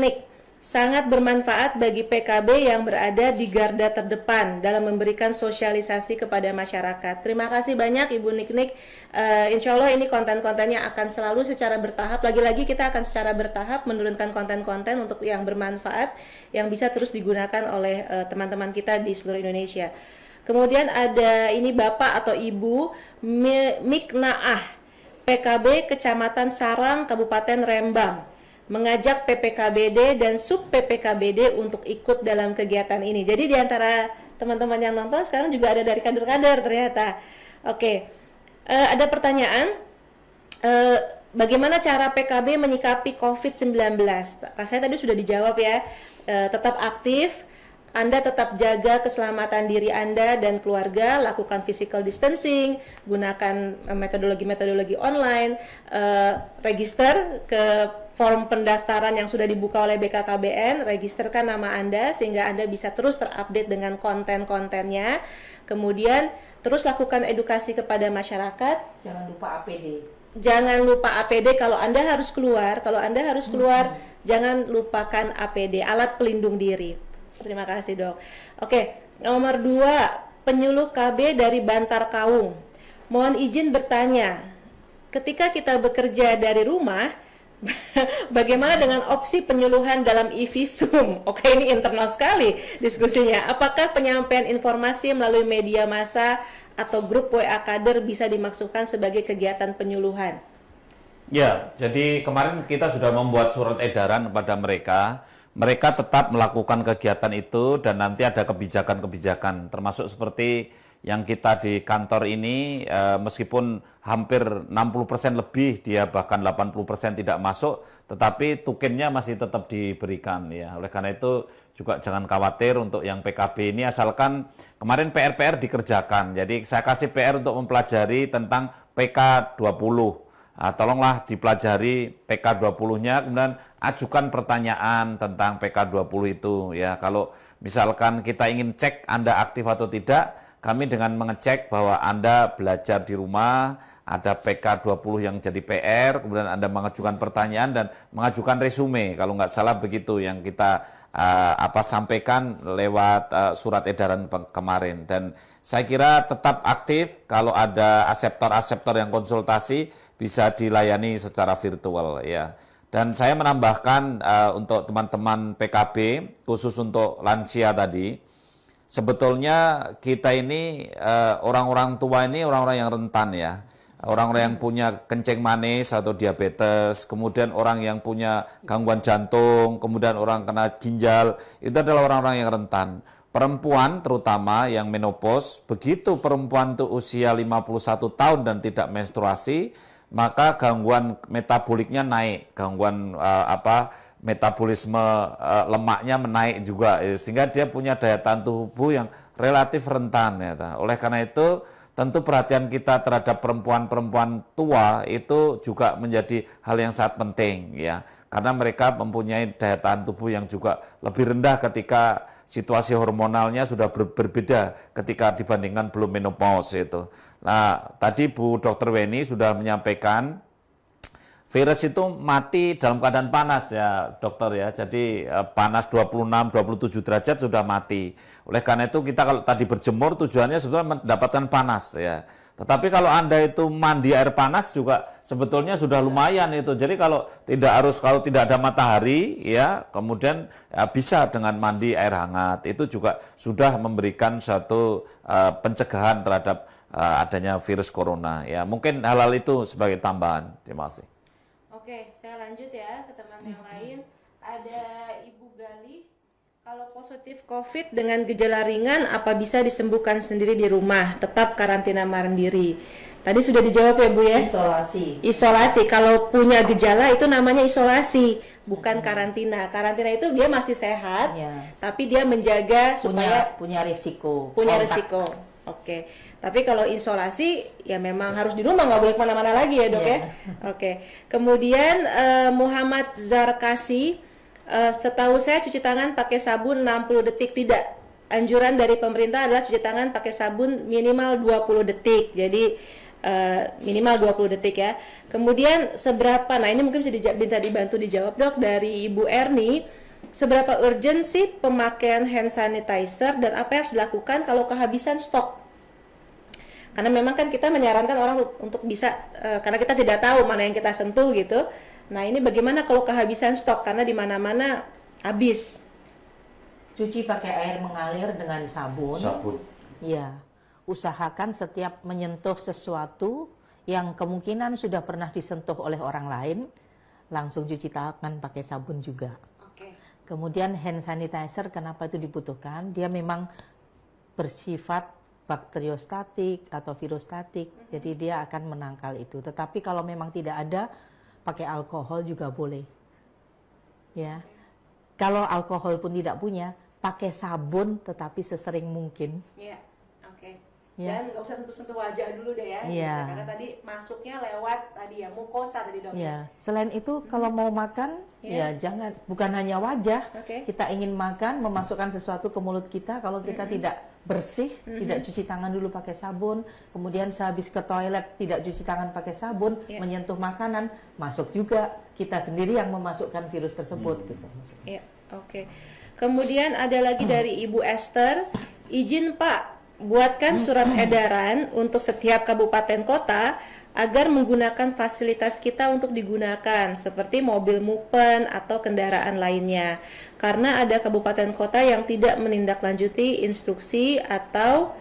Sangat bermanfaat bagi PKB yang berada di garda terdepan dalam memberikan sosialisasi kepada masyarakat. Terima kasih banyak Ibu Nik. Insya Allah ini konten-kontennya akan selalu secara bertahap. Lagi-lagi kita akan secara bertahap menurunkan konten-konten untuk yang bermanfaat, yang bisa terus digunakan oleh teman-teman kita di seluruh Indonesia. Kemudian ada ini Bapak atau Ibu Miknaah, PKB Kecamatan Sarang, Kabupaten Rembang, mengajak PPKBD dan sub PPKBD untuk ikut dalam kegiatan ini. Jadi di antara teman-teman yang nonton sekarang juga ada dari kader-kader ternyata. Oke, ada pertanyaan, bagaimana cara PKB menyikapi COVID-19? Rasanya tadi sudah dijawab ya, tetap aktif, Anda tetap jaga keselamatan diri Anda dan keluarga, lakukan physical distancing, gunakan metodologi-metodologi online, register ke form pendaftaran yang sudah dibuka oleh BKKBN, registerkan nama Anda sehingga Anda bisa terus terupdate dengan konten-kontennya. Kemudian terus lakukan edukasi kepada masyarakat. Jangan lupa APD. Jangan lupa APD kalau Anda harus keluar. jangan lupakan APD, alat pelindung diri. Terima kasih dok. Oke, nomor 2, penyuluh KB dari Bantar Kaung. Mohon izin bertanya, ketika kita bekerja dari rumah, bagaimana dengan opsi penyuluhan dalam e-visum? Oke, ini internal sekali diskusinya. Apakah penyampaian informasi melalui media massa atau grup WA kader bisa dimaksudkan sebagai kegiatan penyuluhan? Ya, jadi kemarin kita sudah membuat surat edaran kepada mereka. Mereka tetap melakukan kegiatan itu dan nanti ada kebijakan-kebijakan, termasuk seperti yang kita di kantor ini, meskipun hampir 60% lebih, dia bahkan 80% tidak masuk, tetapi tokennya masih tetap diberikan ya. Oleh karena itu juga jangan khawatir untuk yang PKB ini, asalkan kemarin PR-PR dikerjakan. Jadi saya kasih PR untuk mempelajari tentang PK20. Tolonglah dipelajari PK20-nya, kemudian ajukan pertanyaan tentang PK20 itu ya. Kalau misalkan kita ingin cek Anda aktif atau tidak, kami dengan mengecek bahwa Anda belajar di rumah, ada PK20 yang jadi PR, kemudian Anda mengajukan pertanyaan dan mengajukan resume, kalau nggak salah begitu yang kita sampaikan lewat surat edaran kemarin. Dan saya kira tetap aktif, kalau ada aseptor-aseptor yang konsultasi bisa dilayani secara virtual ya. Dan saya menambahkan untuk teman-teman PKB, khusus untuk lansia tadi, sebetulnya kita ini orang-orang tua ini orang-orang yang rentan ya. Orang-orang yang punya kencing manis atau diabetes, kemudian orang yang punya gangguan jantung, kemudian orang kena ginjal, itu adalah orang-orang yang rentan. Perempuan terutama yang menopause, begitu perempuan itu usia 51 tahun dan tidak menstruasi, maka gangguan metaboliknya naik, gangguan metabolisme lemaknya menaik juga, sehingga dia punya daya tahan tubuh yang relatif rentan ya. Oleh karena itu tentu perhatian kita terhadap perempuan-perempuan tua itu juga menjadi hal yang sangat penting ya, karena mereka mempunyai daya tahan tubuh yang juga lebih rendah ketika situasi hormonalnya sudah berbeda ketika dibandingkan belum menopause itu. Nah, tadi Bu Dr. Weni sudah menyampaikan virus itu mati dalam keadaan panas ya dokter ya, jadi panas 26-27 derajat sudah mati. Oleh karena itu kita kalau tadi berjemur tujuannya sebetulnya mendapatkan panas ya. Tetapi kalau Anda itu mandi air panas juga sebetulnya sudah lumayan itu. Jadi kalau tidak ada matahari ya, kemudian bisa dengan mandi air hangat, itu juga sudah memberikan satu pencegahan terhadap adanya virus corona ya. Mungkin hal-hal itu sebagai tambahan. Terima kasih. Oke, saya lanjut ya ke teman yang lain. Ada Ibu Gali, kalau positif COVID dengan gejala ringan, apa bisa disembuhkan sendiri di rumah? Tetap karantina mandiri. Tadi sudah dijawab ya Bu ya? Isolasi. Kalau punya gejala itu namanya isolasi, bukan karantina. Karantina itu dia masih sehat, ya, tapi dia menjaga supaya punya risiko. Punya risiko. Oke, tapi kalau isolasi ya memang harus di rumah, nggak boleh kemana-mana lagi ya dok ya. Oke, kemudian Muhammad Zarkasi, setahu saya cuci tangan pakai sabun 60 detik tidak. Anjuran dari pemerintah adalah cuci tangan pakai sabun minimal 20 detik. Jadi minimal 20 detik ya. Kemudian seberapa, nah ini mungkin bisa dibantu dijawab dok dari Ibu Erni. Seberapa urgent sih pemakaian hand sanitizer dan apa yang harus dilakukan kalau kehabisan stok? Karena memang kan kita menyarankan orang untuk bisa, karena kita tidak tahu mana yang kita sentuh gitu. Nah ini bagaimana kalau kehabisan stok, karena di mana-mana habis? Cuci pakai air mengalir dengan sabun. Iya, usahakan setiap menyentuh sesuatu yang kemungkinan sudah pernah disentuh oleh orang lain, langsung cuci tangan pakai sabun juga. Kemudian hand sanitizer, kenapa itu dibutuhkan? Dia memang bersifat bakteriostatik atau virostatik, jadi dia akan menangkal itu. Tetapi kalau memang tidak ada, pakai alkohol juga boleh. Ya, kalau alkohol pun tidak punya, pakai sabun tetapi sesering mungkin. Iya, oke. Dan nggak usah sentuh-sentuh wajah dulu deh ya, karena tadi masuknya lewat tadi ya mukosa tadi dok. Selain itu kalau mau makan ya bukan hanya wajah. Kita ingin makan, memasukkan sesuatu ke mulut kita, kalau kita tidak bersih, tidak cuci tangan dulu pakai sabun, kemudian sehabis ke toilet tidak cuci tangan pakai sabun, menyentuh makanan, masuk juga kita sendiri yang memasukkan virus tersebut gitu. Ya, oke. Kemudian ada lagi dari Ibu Esther, izin Pak, buatkan surat edaran untuk setiap kabupaten kota agar menggunakan fasilitas kita untuk digunakan seperti mobil Mupen atau kendaraan lainnya. Karena ada kabupaten kota yang tidak menindaklanjuti instruksi atau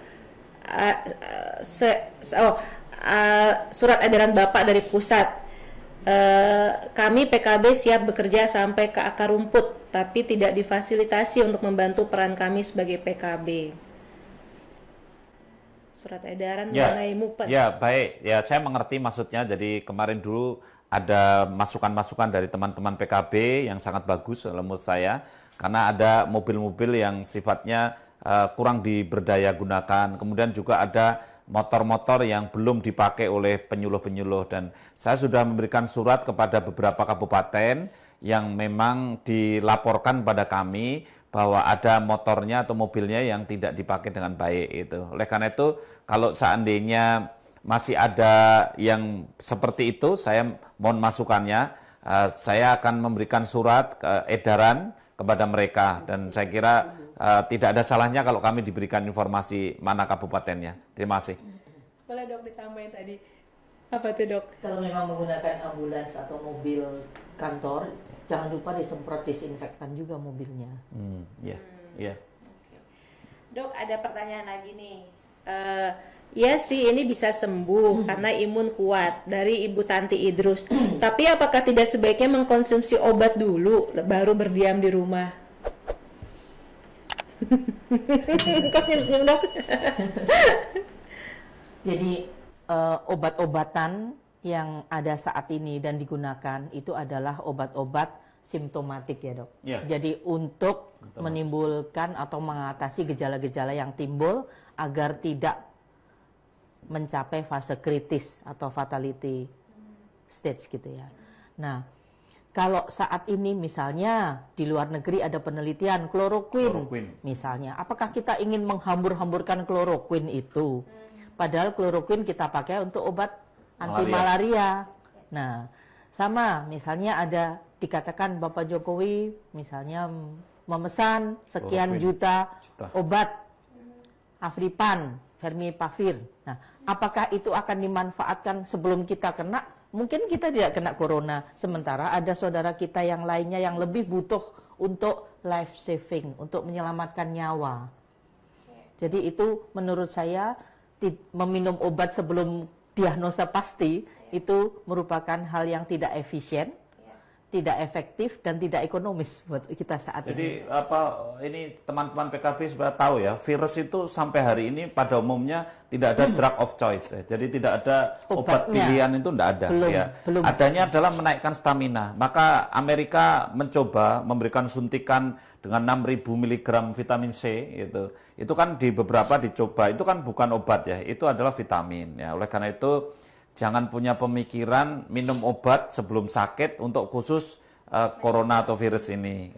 surat edaran Bapak dari pusat. Kami PKB siap bekerja sampai ke akar rumput, tapi tidak difasilitasi untuk membantu peran kami sebagai PKB. Surat edaran mengenai Mupen. Ya, baik. Ya, saya mengerti maksudnya. Jadi kemarin dulu ada masukan-masukan dari teman-teman PKB yang sangat bagus menurut saya. Karena ada mobil-mobil yang sifatnya kurang diberdaya gunakan. Kemudian juga ada motor-motor yang belum dipakai oleh penyuluh-penyuluh. Dan saya sudah memberikan surat kepada beberapa kabupaten yang memang dilaporkan pada kami bahwa ada motornya atau mobilnya yang tidak dipakai dengan baik itu. Oleh karena itu, kalau seandainya masih ada yang seperti itu, saya mohon masukannya. Saya akan memberikan surat edaran kepada mereka dan saya kira tidak ada salahnya kalau kami diberikan informasi mana kabupatennya. Terima kasih. Boleh Dok ditambahin tadi. Apa tuh Dok? Kalau memang menggunakan ambulans atau mobil kantor, jangan lupa disemprot disinfektan juga mobilnya. Iya. Dok, ada pertanyaan lagi nih. Ya sih, ini bisa sembuh karena imun kuat dari Ibu Tanti Idrus. Tapi apakah tidak sebaiknya mengkonsumsi obat dulu baru berdiam di rumah? Kok senyum-senyum Dok? Jadi obat-obatan yang ada saat ini dan digunakan itu adalah obat-obat simptomatik ya Dok. Jadi untuk menimbulkan atau mengatasi gejala-gejala yang timbul agar tidak mencapai fase kritis atau fatality stage gitu ya. Nah, kalau saat ini misalnya di luar negeri ada penelitian kloroquine. Misalnya, apakah kita ingin menghambur-hamburkan kloroquine itu? Padahal kloroquine kita pakai untuk obat anti malaria. Nah, sama misalnya ada dikatakan Bapak Jokowi misalnya memesan sekian juta obat Afripan, Vermipavir. Nah, apakah itu akan dimanfaatkan sebelum kita kena? Mungkin kita tidak kena corona, sementara ada saudara kita yang lainnya yang lebih butuh untuk life saving, untuk menyelamatkan nyawa. Jadi itu menurut saya meminum obat sebelum diagnosa pasti itu merupakan hal yang tidak efisien, tidak efektif dan tidak ekonomis buat kita saat ini. Jadi ini teman-teman PKB sudah tahu ya, virus itu sampai hari ini pada umumnya tidak ada drug of choice. Jadi tidak ada obat pilihan itu tidak ada. Belum. Adanya adalah menaikkan stamina. Maka Amerika mencoba memberikan suntikan dengan 6.000 mg vitamin C itu. Itu kan di beberapa dicoba. Itu kan bukan obat ya, itu adalah vitamin ya. Oleh karena itu jangan punya pemikiran minum obat sebelum sakit untuk khusus corona atau virus ini.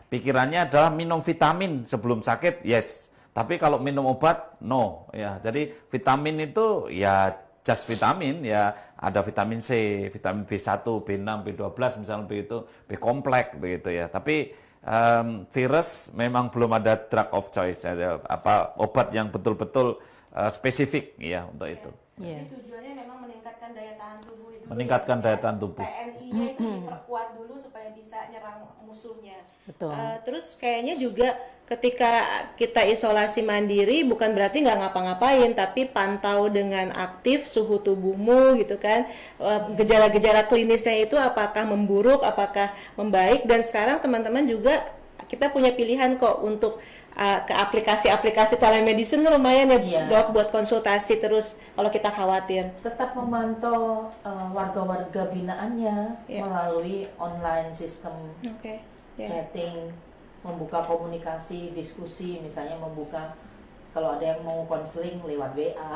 Pikirannya adalah minum vitamin sebelum sakit, yes. Tapi kalau minum obat, no. Ya, jadi vitamin itu ya just vitamin, ya ada vitamin C, vitamin B1, B6, B12 misalnya begitu, B kompleks begitu ya. Tapi virus memang belum ada drug of choice, ada obat yang betul-betul spesifik ya untuk itu. Jadi tujuannya memang meningkatkan daya tahan tubuh dulu. Meningkatkan daya tahan tubuh. TNI-nya itu diperkuat dulu supaya bisa nyerang musuhnya. Betul. Terus kayaknya juga ketika kita isolasi mandiri bukan berarti nggak ngapa-ngapain, tapi pantau dengan aktif suhu tubuhmu gitu kan. Gejala-gejala klinisnya itu apakah memburuk, apakah membaik, dan sekarang teman-teman juga kita punya pilihan kok untuk ke aplikasi-aplikasi telemedicine lumayan ya Dok, buat konsultasi terus kalau kita khawatir. Tetap memantau warga-warga binaannya melalui online sistem chatting, membuka komunikasi, diskusi, misalnya membuka kalau ada yang mau konseling lewat WA,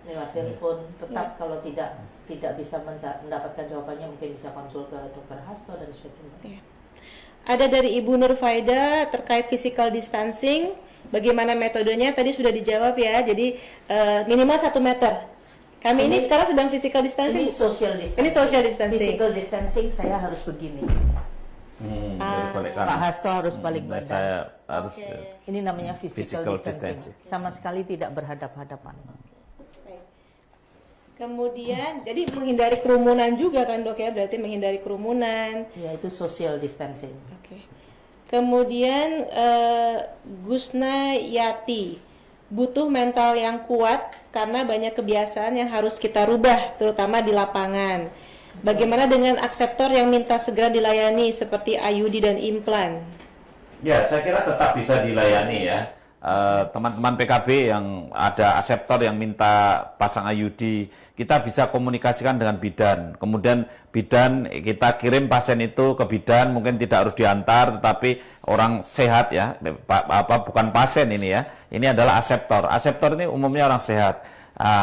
lewat telepon. Tetap kalau tidak bisa mendapatkan jawabannya mungkin bisa konsul ke Dokter Hasto dan sebagainya. Ada dari Ibu Nurfaida terkait physical distancing, Bagaimana metodenya tadi sudah dijawab ya. Jadi minimal 1 meter. Kami ini sekarang sedang physical distancing. Ini social distancing. Ini social distancing. Physical distancing saya harus begini. Balik Pak Hasto harus balik badan. Saya harus Ini namanya physical distancing. distancing. Sama sekali tidak berhadap-hadapan. Kemudian, jadi menghindari kerumunan juga kan dok ya, berarti menghindari kerumunan. Ya, itu social distancing. Oke. Kemudian Gusna Yati, butuh mental yang kuat karena banyak kebiasaan yang harus kita rubah, terutama di lapangan. Bagaimana dengan akseptor yang minta segera dilayani seperti IUD dan implan? Ya, saya kira tetap bisa dilayani ya. Teman-teman PKB yang ada aseptor yang minta pasang IUD, kita bisa komunikasikan dengan bidan. Kemudian bidan kita kirim pasien itu ke bidan, mungkin tidak harus diantar, tetapi orang sehat ya, bukan pasien ini ya. Ini adalah aseptor. Aseptor ini umumnya orang sehat.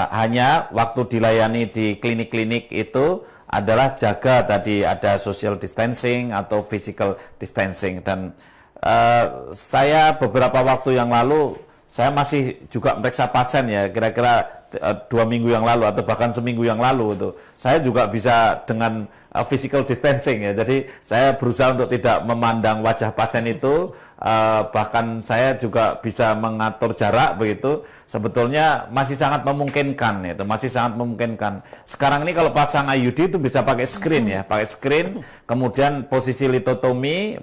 Hanya waktu dilayani di klinik-klinik itu adalah jaga tadi ada social distancing atau physical distancing. Dan saya beberapa waktu yang lalu saya masih juga meriksa pasien ya, kira-kira 2 minggu yang lalu atau bahkan seminggu yang lalu itu saya juga bisa dengan physical distancing ya. Jadi saya berusaha untuk tidak memandang wajah pasien itu, bahkan saya juga bisa mengatur jarak begitu. Sebetulnya masih sangat memungkinkan itu, masih sangat memungkinkan. Sekarang ini kalau pasang IUD itu bisa pakai screen ya, pakai screen, kemudian posisi litotomi,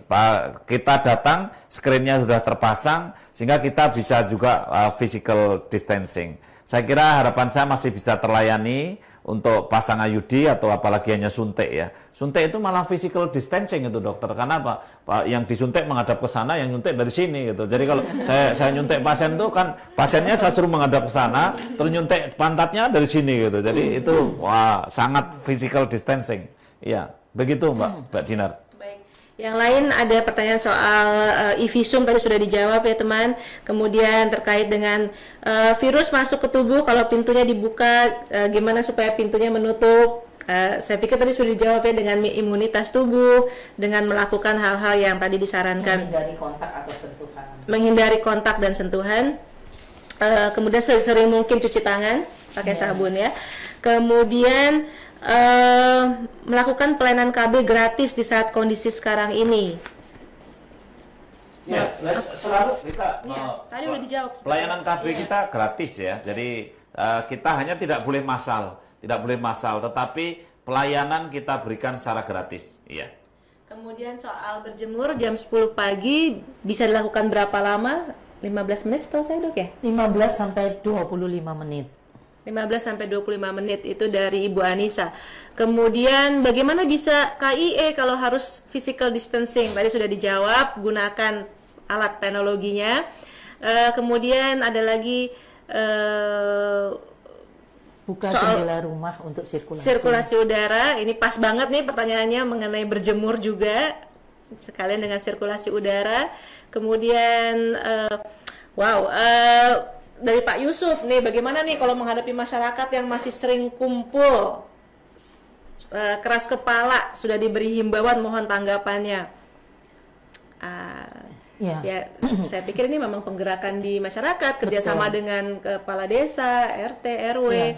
kita datang, screennya sudah terpasang sehingga kita bisa juga physical distancing. Saya kira harapan saya masih bisa terlayani untuk pasang IUD atau apalagi hanya suntik ya. Suntik itu malah physical distancing itu dokter. Karena Pak yang disuntik menghadap ke sana, yang nyuntik dari sini gitu. Jadi kalau saya nyuntik pasien itu kan pasiennya saya suruh menghadap ke sana, terus nyuntik pantatnya dari sini gitu. Jadi itu wah sangat physical distancing. Iya, begitu Mbak Dinar. Yang lain ada pertanyaan soal e-visum tadi sudah dijawab ya teman. Kemudian terkait dengan virus masuk ke tubuh kalau pintunya dibuka, gimana supaya pintunya menutup. Saya pikir tadi sudah dijawab ya, dengan imunitas tubuh, dengan melakukan hal-hal yang tadi disarankan. Menghindari kontak atau sentuhan. Menghindari kontak dan sentuhan. Kemudian sering mungkin cuci tangan pakai sabun ya. Kemudian melakukan pelayanan KB gratis di saat kondisi sekarang ini. Ya, selalu kita tadi udah dijawab. Pelayanan KB kita gratis ya. Jadi kita hanya tidak boleh massal, tetapi pelayanan kita berikan secara gratis. Iya. Kemudian soal berjemur jam 10 pagi bisa dilakukan berapa lama? 15 menit setahu saya dok ya? 15 sampai 25 menit. 15 sampai 25 menit itu dari Ibu Anissa. Kemudian bagaimana bisa KIE kalau harus physical distancing? Tadi sudah dijawab, gunakan alat teknologinya. Kemudian ada lagi buka soal jendela rumah untuk sirkulasi. Sirkulasi udara, ini pas banget nih pertanyaannya mengenai berjemur juga, sekalian dengan sirkulasi udara. Kemudian dari Pak Yusuf nih, bagaimana nih kalau menghadapi masyarakat yang masih sering kumpul, keras kepala, sudah diberi himbauan, mohon tanggapannya. Ya, saya pikir ini memang penggerakan di masyarakat, kerjasama dengan kepala desa, RT, RW. Ya.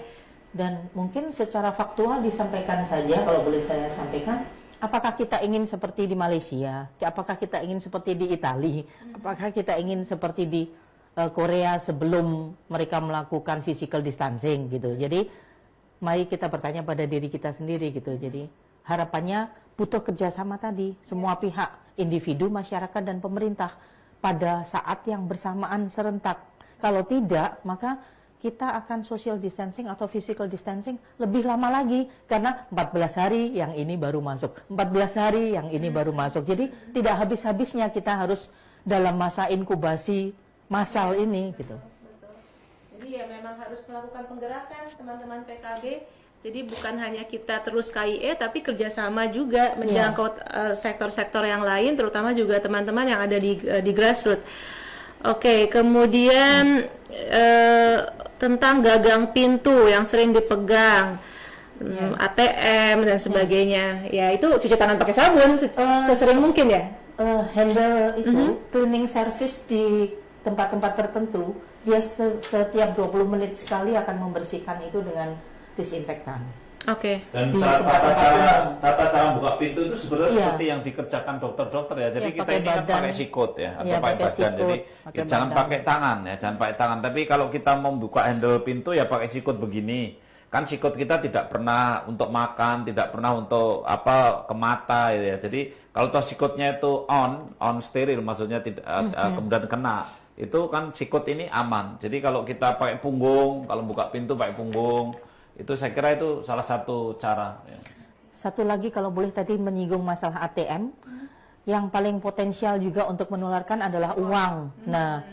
Dan mungkin secara faktual disampaikan saja, kalau boleh saya sampaikan, apakah kita ingin seperti di Malaysia, apakah kita ingin seperti di Italia, apakah kita ingin seperti di Korea sebelum mereka melakukan physical distancing gitu. Jadi mari kita bertanya pada diri kita sendiri gitu. Jadi harapannya butuh kerjasama tadi, semua pihak, individu, masyarakat dan pemerintah pada saat yang bersamaan serentak. Kalau tidak, maka kita akan social distancing atau physical distancing lebih lama lagi, karena 14 hari yang ini baru masuk, 14 hari yang ini baru masuk. Jadi tidak habis-habisnya kita harus dalam masa inkubasi masal ini gitu. Jadi ya memang harus melakukan penggerakan teman-teman PKB. Jadi bukan hanya kita terus KIE, tapi kerjasama juga menjangkau sektor-sektor yang lain, terutama juga teman-teman yang ada di grassroots. Oke, kemudian tentang gagang pintu yang sering dipegang, ATM dan sebagainya. Ya itu cuci tangan pakai sabun sesering mungkin ya. Handle itu cleaning service di tempat-tempat tertentu dia setiap 20 menit sekali akan membersihkan itu dengan disinfektan. Oke. Dan Di tata cara buka pintu itu sebenarnya Iya. seperti yang dikerjakan dokter-dokter ya. Jadi Iya, kita pakai ini kan badan. pakai sikut ya, atau Iya, pakai pakai badan. sikut, Jadi pakai jangan badan. pakai tangan ya, jangan pakai tangan. Tapi kalau kita mau buka handle pintu ya pakai sikut begini. Kan sikut kita tidak pernah untuk makan, tidak pernah untuk apa ke mata ya. Jadi kalau toh sikutnya itu on steril, maksudnya tidak kemudian kena, itu kan sikut ini aman. Jadi kalau kita pakai punggung, kalau buka pintu pakai punggung, itu saya kira itu salah satu cara. Ya. Satu lagi kalau boleh tadi menyinggung masalah ATM, yang paling potensial juga untuk menularkan adalah uang. Nah,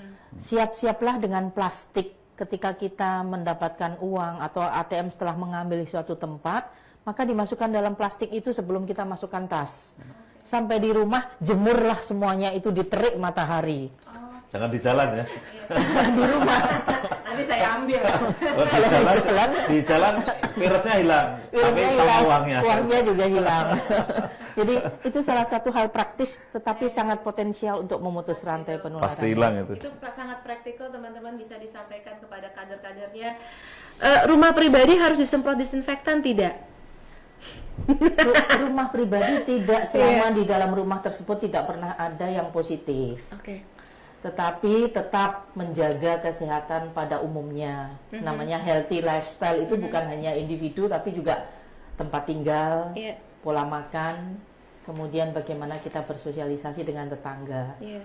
siap-siaplah dengan plastik ketika kita mendapatkan uang atau ATM setelah mengambil suatu tempat, maka dimasukkan dalam plastik itu sebelum kita masukkan tas. Sampai di rumah, jemurlah semuanya itu di terik matahari. Jangan di jalan ya. Di rumah. Nanti saya ambil. Oh, di jalan virusnya hilang, tapi Uangnya sama hilang, uangnya. uangnya juga hilang. Jadi itu salah satu hal praktis tetapi sangat potensial untuk memutus rantai penularan. Pasti hilang itu. Itu sangat praktikal, teman-teman, bisa disampaikan kepada kader-kadernya. Rumah pribadi harus disemprot disinfektan tidak? Rumah pribadi tidak, selama di dalam rumah tersebut tidak pernah ada yang positif. Oke. Tetapi tetap menjaga kesehatan pada umumnya. Namanya healthy lifestyle itu bukan hanya individu tapi juga tempat tinggal, Iya. pola makan, kemudian bagaimana kita bersosialisasi dengan tetangga. Iya.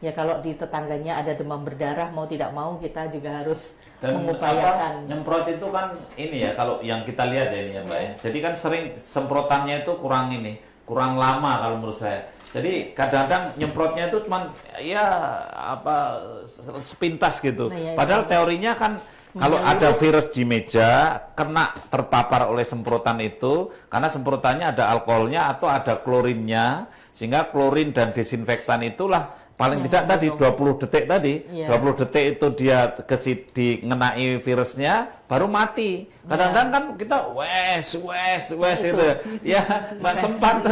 Ya kalau di tetangganya ada demam berdarah, mau tidak mau kita juga harus Dan mengupayakan. nyemprot itu kan ini ya, kalau yang kita lihat ya ini ya Mbak ya. Jadi kan sering semprotannya itu kurang lama kalau menurut saya. Jadi kadang-kadang nyemprotnya itu cuman ya apa sepintas gitu. Nah, ya, Padahal teorinya kan kalau ada virus di meja kena terpapar oleh semprotan itu, karena semprotannya ada alkoholnya atau ada klorinnya, sehingga klorin dan desinfektan itulah paling tidak tadi 20 detik tadi, 20 detik itu dia ngenai virusnya baru mati. Kadang-kadang kan kita wes itu. Ya nggak sempat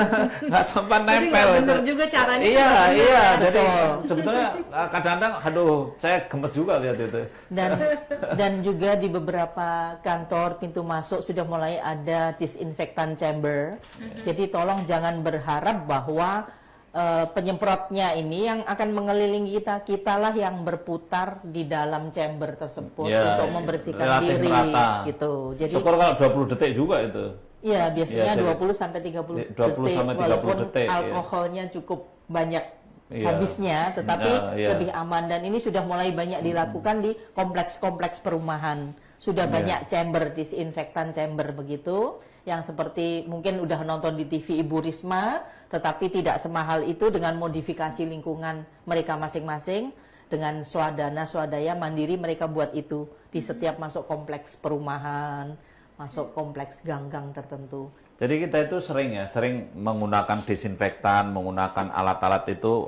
nempel itu. Bener juga caranya. Iya. Jadi sebetulnya kadang-kadang aduh saya gemes juga lihat itu. Dan juga di beberapa kantor pintu masuk sudah mulai ada disinfektan chamber. Jadi tolong jangan berharap bahwa penyemprotnya ini yang akan mengelilingi kitalah yang berputar di dalam chamber tersebut untuk membersihkan diri merata. gitu. Jadi syukur kalau 20 detik juga itu. Iya, biasanya Ya, 20 sampai 30 20 sampai 30 walaupun detik, alkoholnya cukup banyak habisnya, tetapi lebih aman, dan ini sudah mulai banyak dilakukan di kompleks-kompleks perumahan. Sudah banyak chamber disinfektan chamber begitu, yang seperti mungkin udah nonton di TV Ibu Risma, tetapi tidak semahal itu, dengan modifikasi lingkungan mereka masing-masing, dengan swadaya mandiri mereka buat itu di setiap masuk kompleks perumahan, masuk kompleks gang-gang tertentu. Jadi kita itu sering menggunakan desinfektan, menggunakan alat-alat itu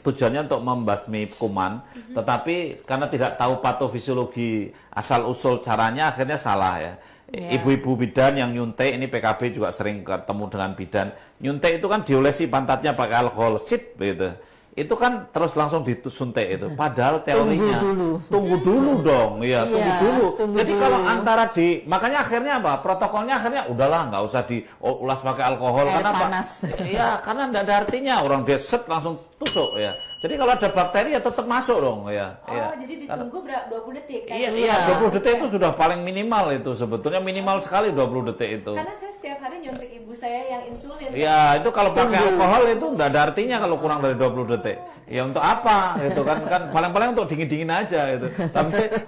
tujuannya untuk membasmi kuman, tetapi karena tidak tahu patofisiologi asal-usul caranya akhirnya salah ya. Ibu-ibu bidan yang nyuntik, ini PKB juga sering ketemu dengan bidan, nyuntik itu kan diolesi pantatnya pakai alkohol, begitu. Itu kan terus langsung disuntik itu. Padahal teorinya tunggu dulu dong, ya tunggu dulu. Jadi kalau antara makanya akhirnya apa? Protokolnya akhirnya udahlah nggak usah diulas pakai alkohol. Karena panas. Iya, karena nggak ada artinya, orang dia set langsung tusuk ya. Jadi kalau ada bakteri ya tetap masuk dong ya. Jadi ditunggu 20 detik kan? Iya, 20 detik itu sudah paling minimal itu, sebetulnya minimal sekali 20 detik itu. Karena saya setiap hari nyuntik ibu saya yang insulin. Ya, itu kalau pakai alkohol itu nggak ada artinya kalau kurang dari 20 detik. Ya untuk apa? Itu kan paling-paling untuk dingin-dingin aja itu.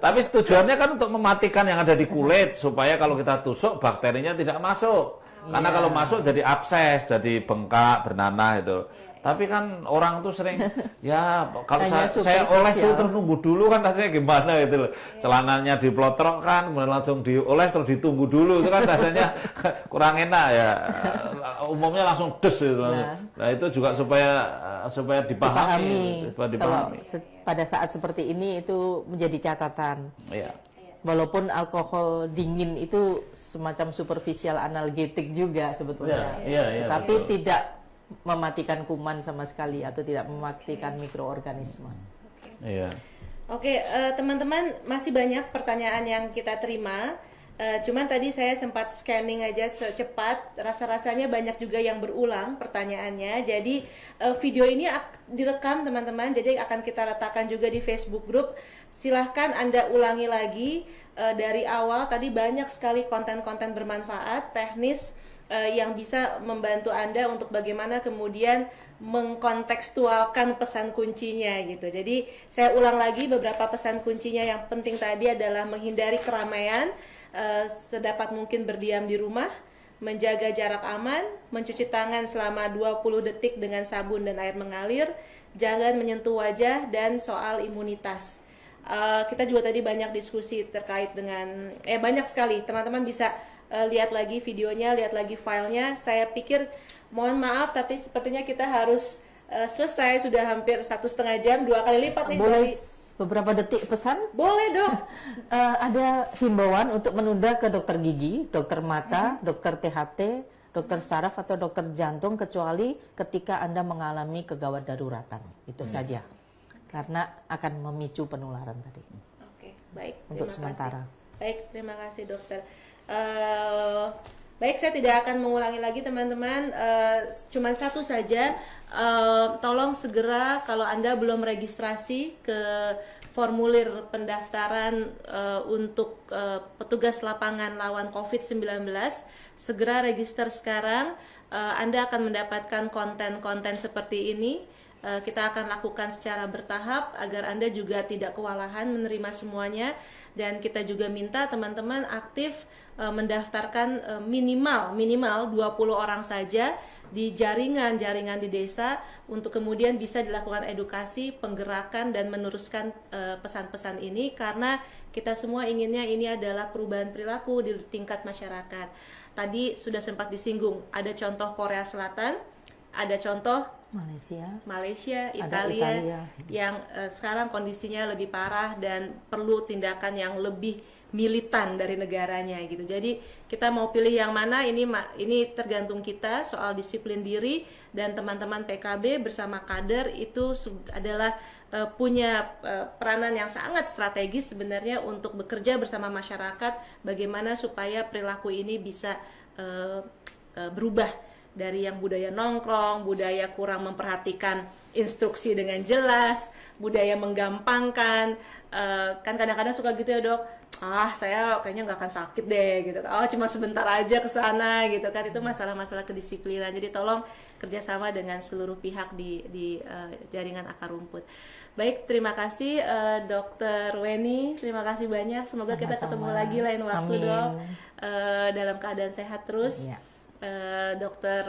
Tapi tujuannya kan untuk mematikan yang ada di kulit supaya kalau kita tusuk bakterinya tidak masuk. Karena kalau masuk jadi abses, jadi bengkak, bernanah itu. Tapi kan orang tuh sering ya kalau saya oles itu terus nunggu dulu kan rasanya gimana gitu loh. Celananya diplotrok kan, kemudian langsung dioles terus ditunggu dulu, itu kan rasanya kurang enak ya. Umumnya langsung des gitu. Nah itu juga supaya dipahami. Kalau pada saat seperti ini itu menjadi catatan. Iya. Walaupun alkohol dingin itu semacam superficial analgetik juga sebetulnya. Iya, tapi tidak mematikan kuman sama sekali atau tidak mematikan mikroorganisme. Iya. Oke, teman-teman, masih banyak pertanyaan yang kita terima. Cuman tadi saya sempat scanning aja secepat, rasa-rasanya banyak juga yang berulang pertanyaannya. Jadi video ini direkam teman-teman, jadi akan kita letakkan juga di Facebook Group. Silahkan Anda ulangi lagi dari awal. Tadi banyak sekali konten-konten bermanfaat, teknis yang bisa membantu Anda untuk bagaimana kemudian mengkontekstualkan pesan kuncinya gitu. Jadi saya ulang lagi beberapa pesan kuncinya. Yang penting tadi adalah menghindari keramaian, sedapat mungkin berdiam di rumah, menjaga jarak aman, mencuci tangan selama 20 detik dengan sabun dan air mengalir, jangan menyentuh wajah, dan soal imunitas. Kita juga tadi banyak diskusi terkait dengan banyak sekali. Teman-teman bisa lihat lagi videonya, lihat lagi filenya. Saya pikir mohon maaf tapi sepertinya kita harus selesai, sudah hampir 1,5 jam, 2 kali lipat nih. Boleh beberapa detik pesan? Boleh dong. Ada himbauan untuk menunda ke dokter gigi, dokter mata, dokter THT, dokter saraf atau dokter jantung kecuali ketika Anda mengalami kegawat daruratan. Itu saja. Karena akan memicu penularan tadi. Oke, baik. Untuk Terima sementara. kasih. Baik, terima kasih dokter. Baik, saya tidak akan mengulangi lagi teman-teman. Cuman satu saja. Tolong segera kalau Anda belum registrasi ke formulir pendaftaran untuk petugas lapangan lawan COVID-19, segera register sekarang. Anda akan mendapatkan konten-konten seperti ini. Kita akan lakukan secara bertahap agar Anda juga tidak kewalahan menerima semuanya, dan kita juga minta teman-teman aktif mendaftarkan minimal 20 orang saja di jaringan di desa untuk kemudian bisa dilakukan edukasi, penggerakan, dan meneruskan pesan-pesan ini, karena kita semua inginnya ini adalah perubahan perilaku di tingkat masyarakat. Tadi sudah sempat disinggung, ada contoh Korea Selatan, ada contoh Malaysia, Italia. Yang sekarang kondisinya lebih parah dan perlu tindakan yang lebih militan dari negaranya gitu. Jadi kita mau pilih yang mana, ini tergantung kita soal disiplin diri, dan teman-teman PKB bersama kader itu adalah punya peranan yang sangat strategis sebenarnya untuk bekerja bersama masyarakat bagaimana supaya perilaku ini bisa berubah dari yang budaya nongkrong, budaya kurang memperhatikan instruksi dengan jelas, budaya menggampangkan. Kan kadang-kadang suka gitu ya dok, saya kayaknya nggak akan sakit deh gitu, cuma sebentar aja ke sana gitu kan. Itu masalah-masalah kedisiplinan. Jadi tolong kerjasama dengan seluruh pihak di jaringan akar rumput. Baik, terima kasih Dokter Weni, terima kasih banyak. Semoga kita ketemu lagi lain waktu. Amin. Dok, dalam keadaan sehat terus. Ya. Dokter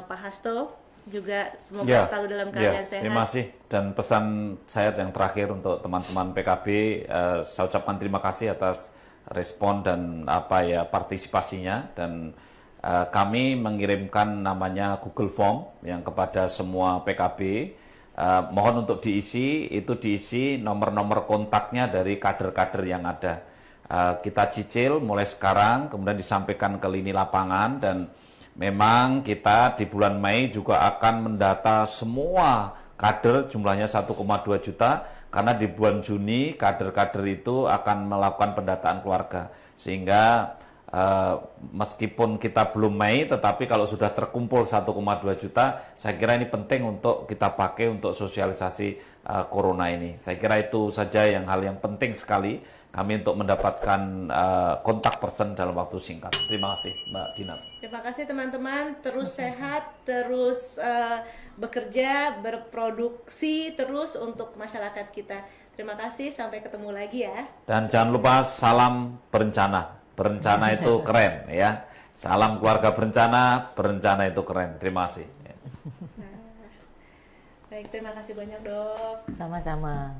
Pak Hasto juga semoga selalu dalam keadaan sehat. Terima kasih, dan pesan saya yang terakhir untuk teman-teman PKB, saya ucapkan terima kasih atas respon dan partisipasinya, dan kami mengirimkan namanya Google Form yang kepada semua PKB. Mohon untuk diisi nomor-nomor kontaknya dari kader-kader yang ada. Kita cicil mulai sekarang, kemudian disampaikan ke lini lapangan, dan memang kita di bulan Mei juga akan mendata semua kader, jumlahnya 1,2 juta, karena di bulan Juni kader-kader itu akan melakukan pendataan keluarga. Sehingga meskipun kita belum Mei, tetapi kalau sudah terkumpul 1,2 juta, saya kira ini penting untuk kita pakai untuk sosialisasi corona ini. Saya kira itu saja hal yang penting sekali kami untuk mendapatkan kontak person dalam waktu singkat. Terima kasih Mbak Dinar. Terima kasih teman-teman, terus sehat, terus bekerja, berproduksi terus untuk masyarakat kita. Terima kasih, sampai ketemu lagi ya. Dan jangan lupa salam berencana. Berencana itu keren ya. Salam keluarga berencana itu keren. Terima kasih. Baik, terima kasih banyak dok. Sama-sama.